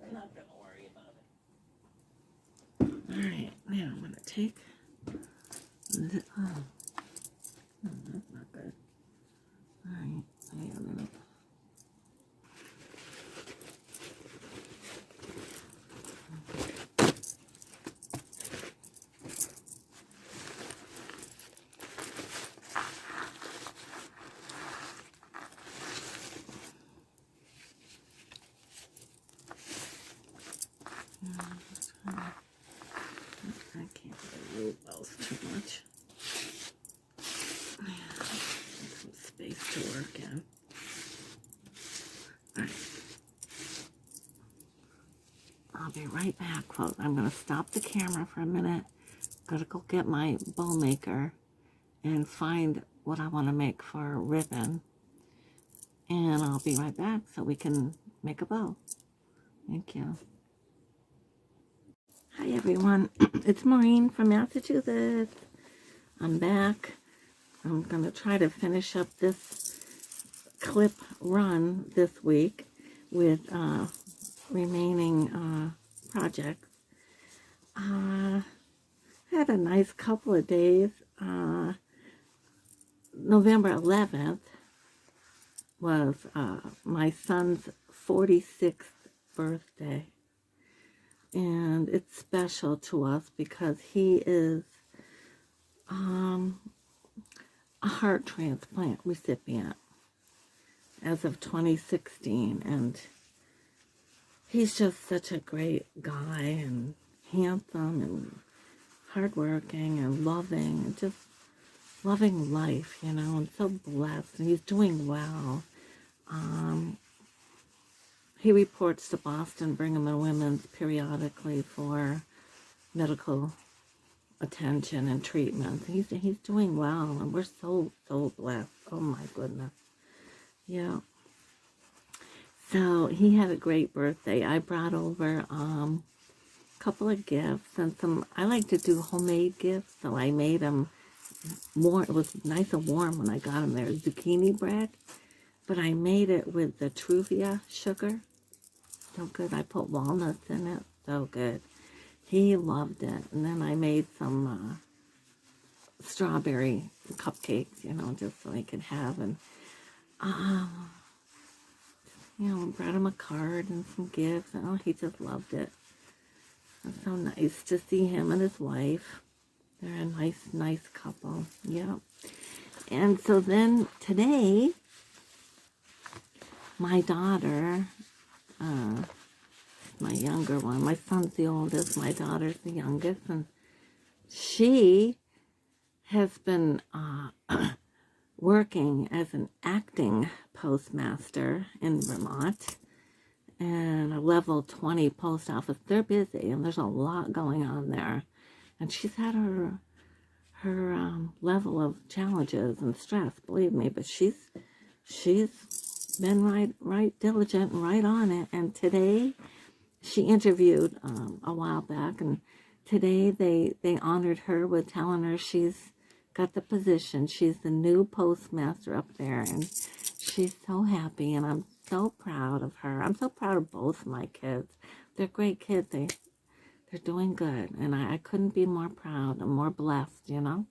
I'm not going to worry about it. All right, now I'm going to take this. Oh, that's not good. All right, wait a minute. I can't really move those too much. Some space to work in. All right. I'll be right back, folks. I'm going to stop the camera for a minute. Gotta go get my bow maker and find what I want to make for a ribbon. And I'll be right back so we can make a bow. Thank you. Hi everyone, it's Maureen from Massachusetts. I'm back. I'm going to try to finish up this clip run this week with remaining projects. Had a nice couple of days. November 11th was my son's 46th birthday. And it's special to us because he is a heart transplant recipient as of 2016. And he's just such a great guy and handsome and hardworking and loving and just loving life, you know, and so blessed. And he's doing well. He reports to Boston Brigham and Women's periodically for medical attention and treatment. He's doing well, and we're so blessed. Oh my goodness. Yeah. So he had a great birthday. I brought over a couple of gifts and some. I like to do homemade gifts, so I made them more. It was nice and warm when I got them there. Zucchini bread, but I made it with the Truvia sugar. So good. I put walnuts in it. So good. He loved it. And then I made some strawberry cupcakes, you know, just so he could have. And, you know, brought him a card and some gifts. And, oh, he just loved it. It's so nice to see him and his wife. They're a nice couple. Yeah. And so then today, my daughter... my younger one. My son's the oldest. My daughter's the youngest. And she has been working as an acting postmaster in Vermont and a level 20 post office. They're busy and there's a lot going on there. And she's had her level of challenges and stress, believe me. But she's been right diligent and right on it. And today she interviewed a while back, and today they honored her with telling her she's got the position. She's the new postmaster up there, and she's so happy, and I'm so proud of her. I'm so proud of both my kids. They're great kids. They're doing good, and I couldn't be more proud and more blessed, you know.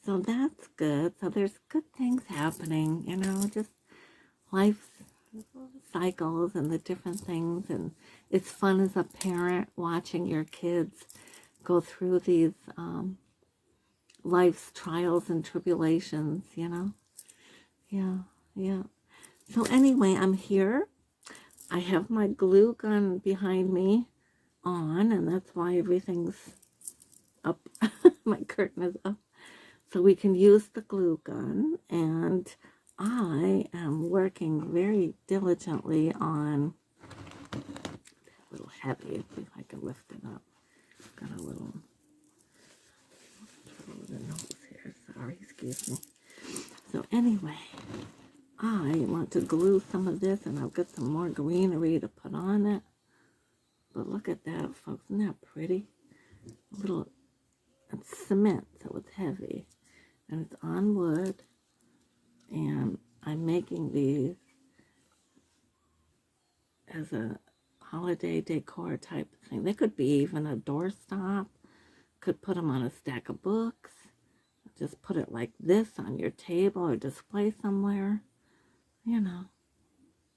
So that's good. So there's good things happening, you know, just life cycles and the different things. And it's fun as a parent watching your kids go through these life's trials and tribulations, you know. Yeah, yeah. So anyway, I'm here. I have my glue gun behind me on, and that's why everything's up. My curtain is up. So we can use the glue gun, and I am working very diligently on, a little heavy, if I can lift it up. Got a little trouble with the nose here, sorry, excuse me. So anyway, I want to glue some of this, and I've got some more greenery to put on it. But look at that, folks, isn't that pretty? A little, it's cement, so it's heavy. And it's on wood, and I'm making these as a holiday decor type thing. They could be even a doorstop. Could put them on a stack of books. Just put it like this on your table or display somewhere. You know,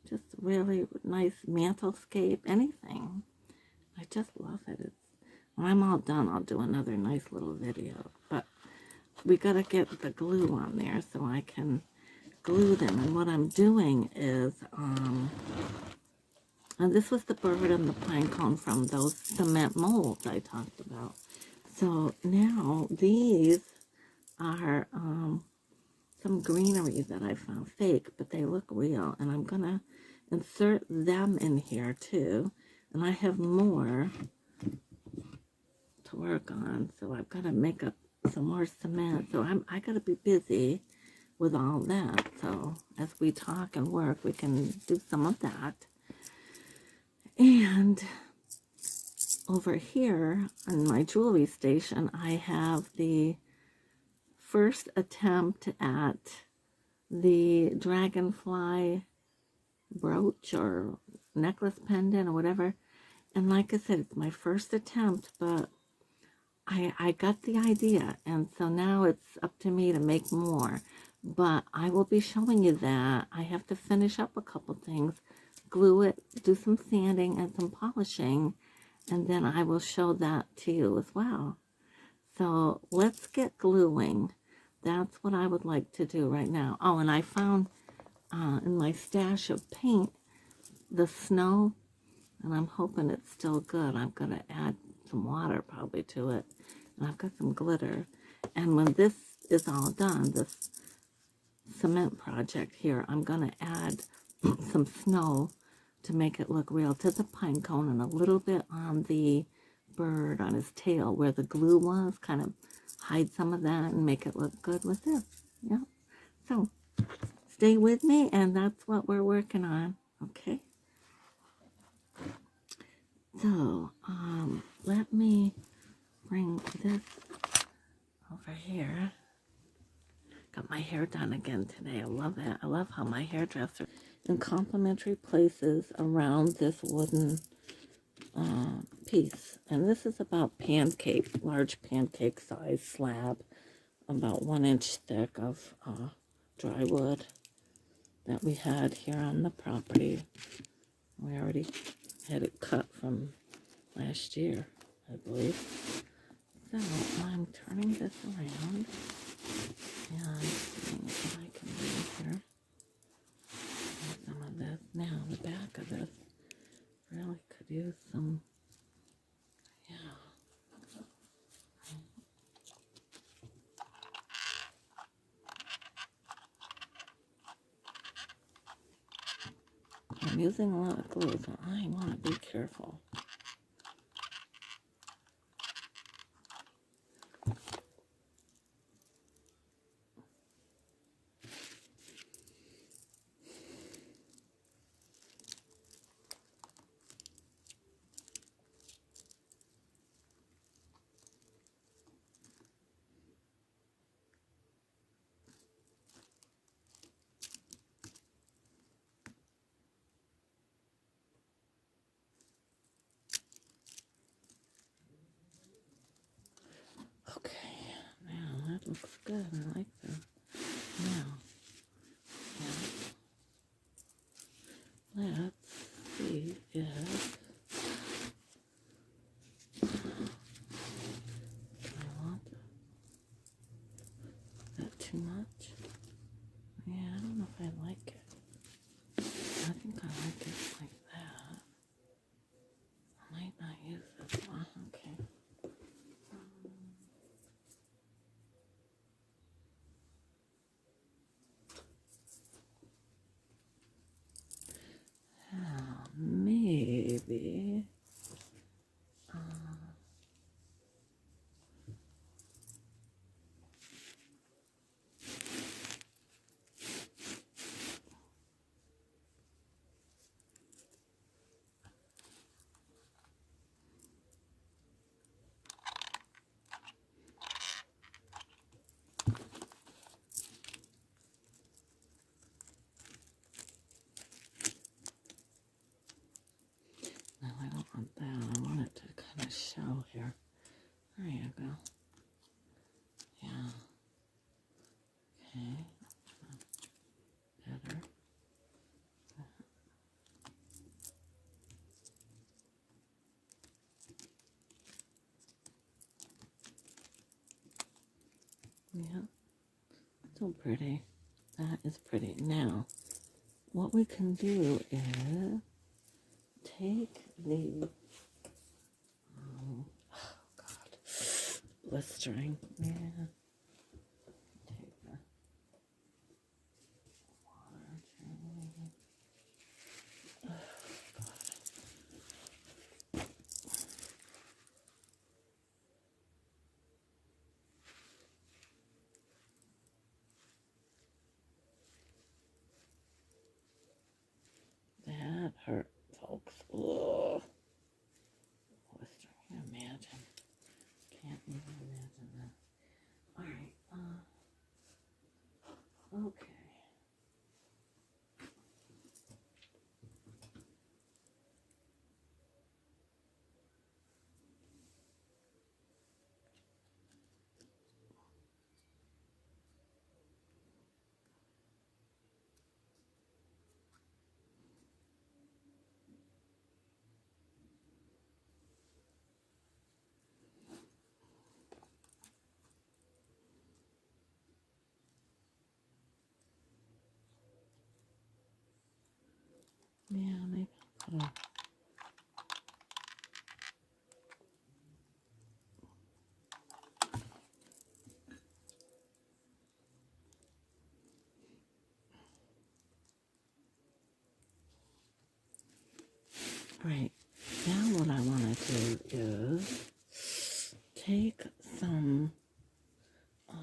just really nice mantelscape, anything. I just love it. When I'm all done, I'll do another nice little video. But we got to get the glue on there so I can glue them. And what I'm doing is, and this was the bird and the pine cone from those cement molds I talked about. So now these are some greenery that I found, fake, but they look real. And I'm going to insert them in here too. And I have more to work on. So I've got to make up some more cement. So I got to be busy with all that. So as we talk and work, we can do some of that. And over here on my jewelry station, I have the first attempt at the dragonfly brooch or necklace pendant or whatever. And like I said, it's my first attempt, but I got the idea. And so now it's up to me to make more. But I will be showing you that. I have to finish up a couple things, glue it, do some sanding and some polishing, and then I will show that to you as well. So let's get gluing. That's what I would like to do right now. Oh, and I found in my stash of paint the snow, and I'm hoping it's still good. I'm going to add some water probably to it. And I've got some glitter. And when this is all done, this cement project here, I'm going to add some snow to make it look real to the pine cone, and a little bit on the bird on his tail where the glue was, kind of hide some of that and make it look good with this. Yeah. So stay with me, and that's what we're working on. Okay. So let me bring this over here. Got my hair done again today. I love it. I love how my hairdresser in complimentary places around this wooden piece. And this is about pancake, large pancake size slab, about 1 inch thick of dry wood that we had here on the property. We already had it cut from last year, I believe. So I'm turning this around and seeing what I can do here. And some of this. Now the back of this really could use some, yeah. I'm using a lot of glue, so I want to be careful. good. I like that. Now, let's see if I want that too much. Yeah, I don't know if I like it. I think I like it like that. I might not use this one. Okay. Maybe. No, I don't want that. I want it to kind of show here. There you go. Yeah. Okay. Better. Yeah. So pretty. That is pretty. Now, what we can do is take the God, blistering. Yeah. Take the water. That hurt, folks. Ugh. Blister. Can you imagine? Can't even imagine that. All right. Okay. Yeah, maybe I'll put a right. Now what I want to do is take some of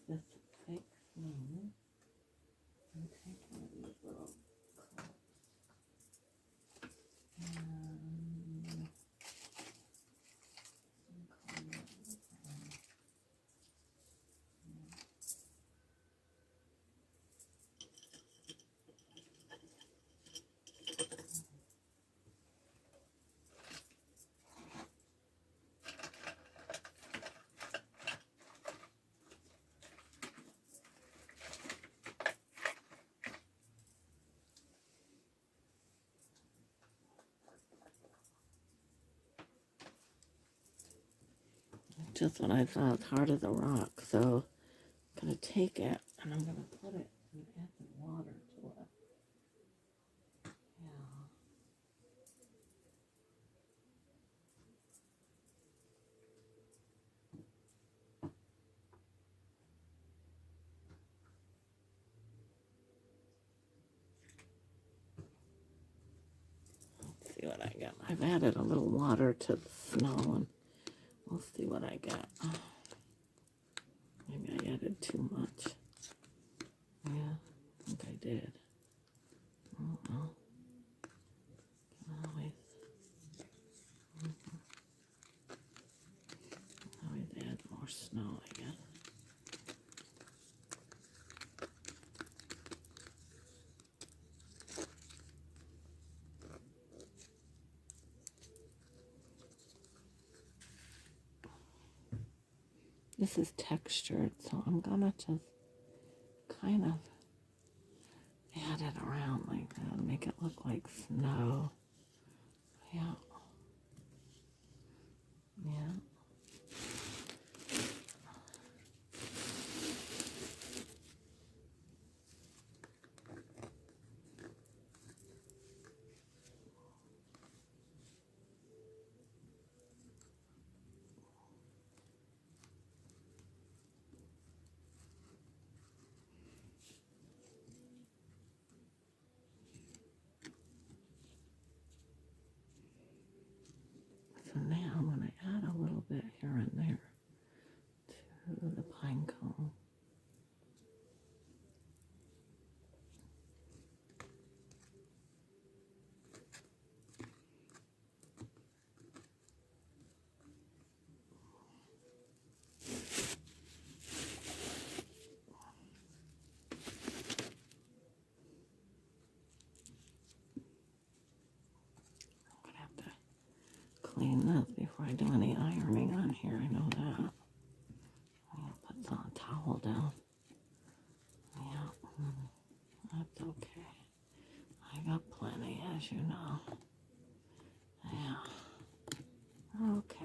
this fake snow and take one of these little cups and just what I thought, it's hard as a rock. So I'm going to take it and I'm going to put it and add some water to it. Yeah. Let's see what I got. I've added a little water to the snow and we'll see what I got. Maybe I added too much. Yeah, I think I did. I don't know. Can always add more snow, I guess. This is textured, so I'm gonna just kind of add it around like that, make it look like snow. Yeah. Yeah. So now I'm going to add a little bit here and there to the pine cone. I'm going to have to clean this before I do any ironing on here. I know that. I'm going to put some towel down. Yeah, that's okay. I got plenty, as you know. Yeah. Okay.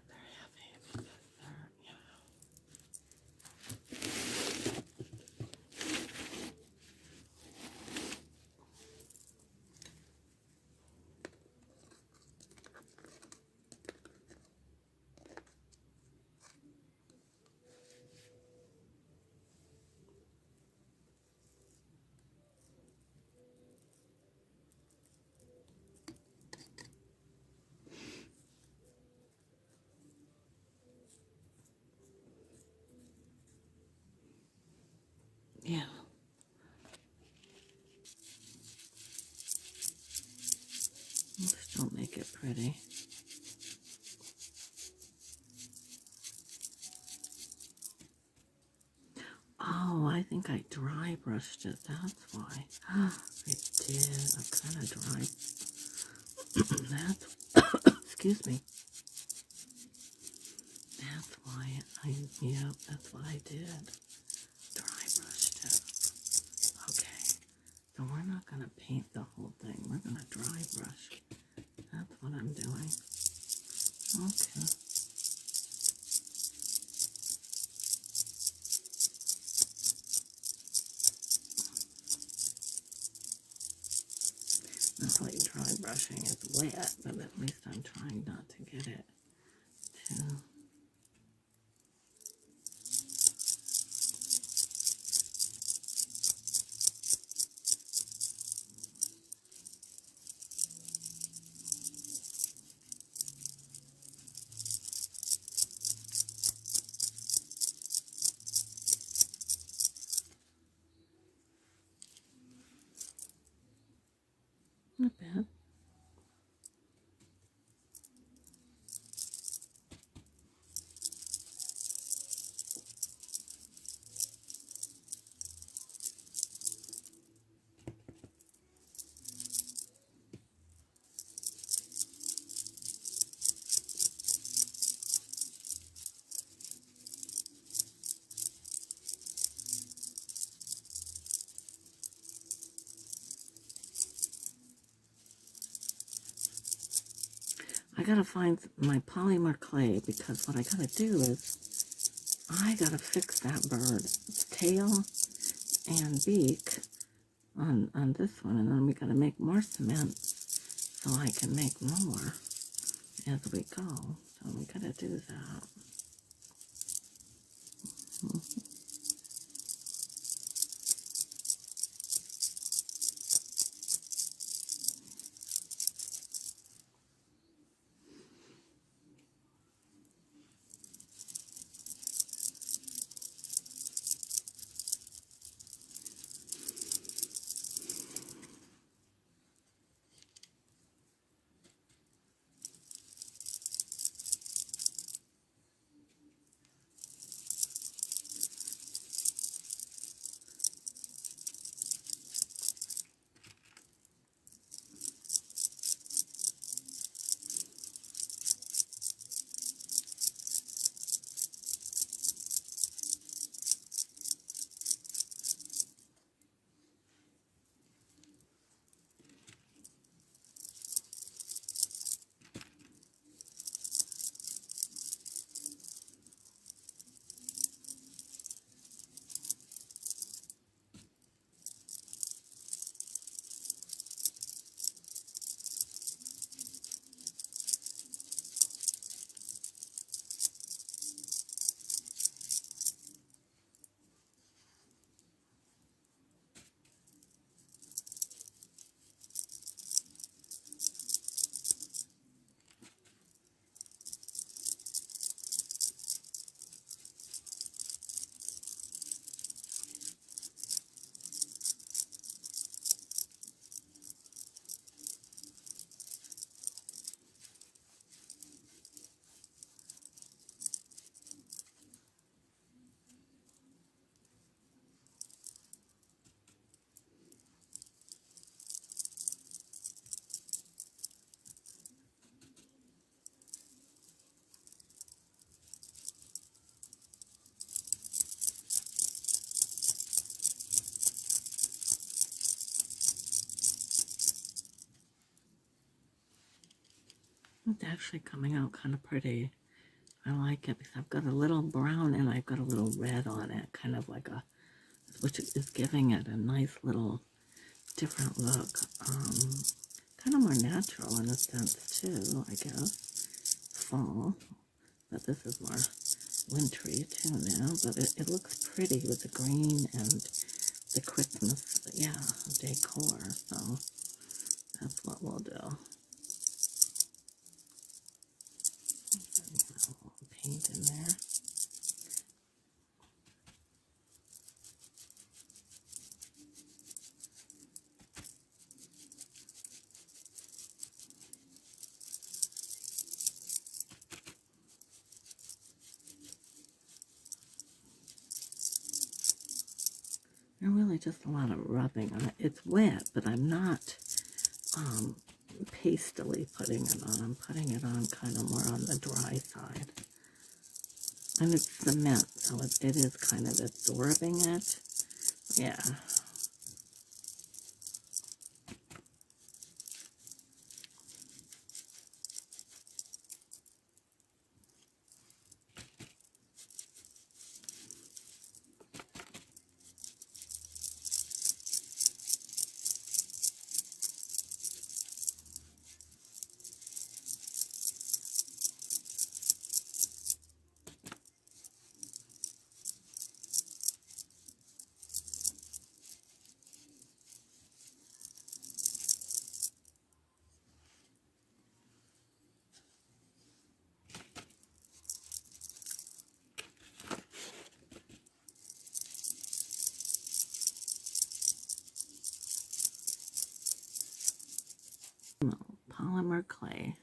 They're heavy because they're, yeah. Just don't make it pretty. Oh, I think I dry brushed it. That's why. I did. I kind of dry. That's. Excuse me. That's why yeah, that's what I did. Dry brushed it. Okay. So we're not going to paint the whole thing. We're going to dry brush. That's what I'm doing. Okay. Not like dry brushing is wet, but at least I'm trying not to get it too. Not bad. I gotta find my polymer clay because what I gotta do is I gotta fix that bird's tail and beak on this one, and then we gotta make more cement so I can make more as we go. So we gotta do that. actually coming out kind of pretty. I like it because I've got a little brown and I've got a little red on it, kind of like a, which is giving it a nice little different look. Kind of more natural in a sense too, I guess. Fall, but this is more wintry too now, but it looks pretty with the green and the Christmas, yeah, decor, so that's what we'll do. A little paint in there. And really just a lot of rubbing on it. It's wet, but I'm not pastily putting it on. I'm putting it on kind of more on the dry side. And it's cement, so it is kind of absorbing it. Yeah. Polymer clay.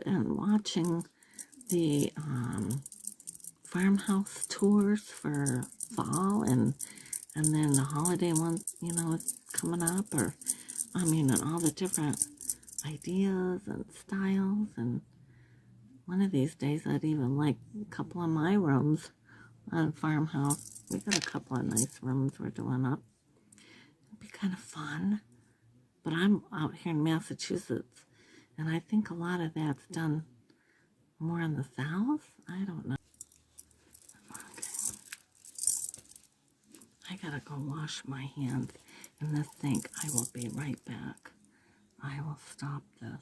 And watching the farmhouse tours for fall and then the holiday ones, you know, is coming up, or I mean, and all the different ideas and styles. And one of these days I'd even like a couple of my rooms on farmhouse. We got a couple of nice rooms we're doing up. It'd be kind of fun. But I'm out here in Massachusetts, and I think a lot of that's done more in the south. I don't know. Okay. I gotta go wash my hands in the sink. I will be right back. I will stop this.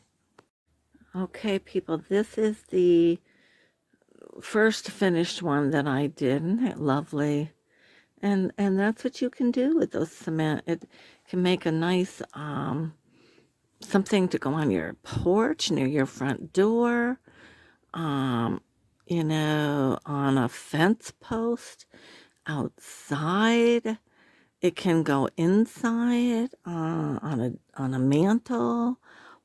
Okay, people, this is the first finished one that I did. Isn't it lovely? And that's what you can do with those cement. It can make a nice something to go on your porch near your front door, you know, on a fence post, outside. It can go inside on a mantle,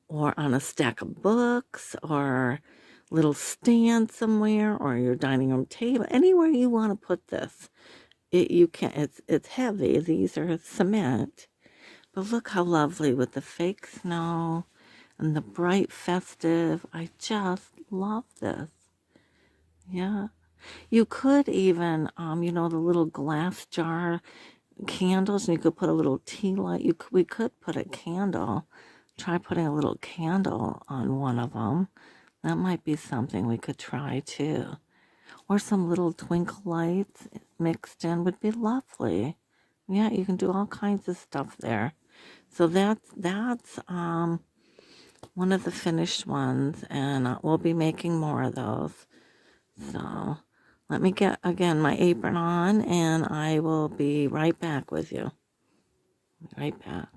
or on a stack of books, or little stand somewhere, or your dining room table, anywhere you want to put this. You can. It's heavy. These are cement, but look how lovely with the fake snow and the bright festive. I just love this. Yeah. You could even, you know, the little glass jar candles, and you could put a little tea light. We could put a candle. Try putting a little candle on one of them. That might be something we could try too. Or some little twinkle lights mixed in would be lovely. Yeah, you can do all kinds of stuff there. So that's one of the finished ones, and we'll be making more of those. So let me get, again, my apron on, and I will be right back with you. Right back.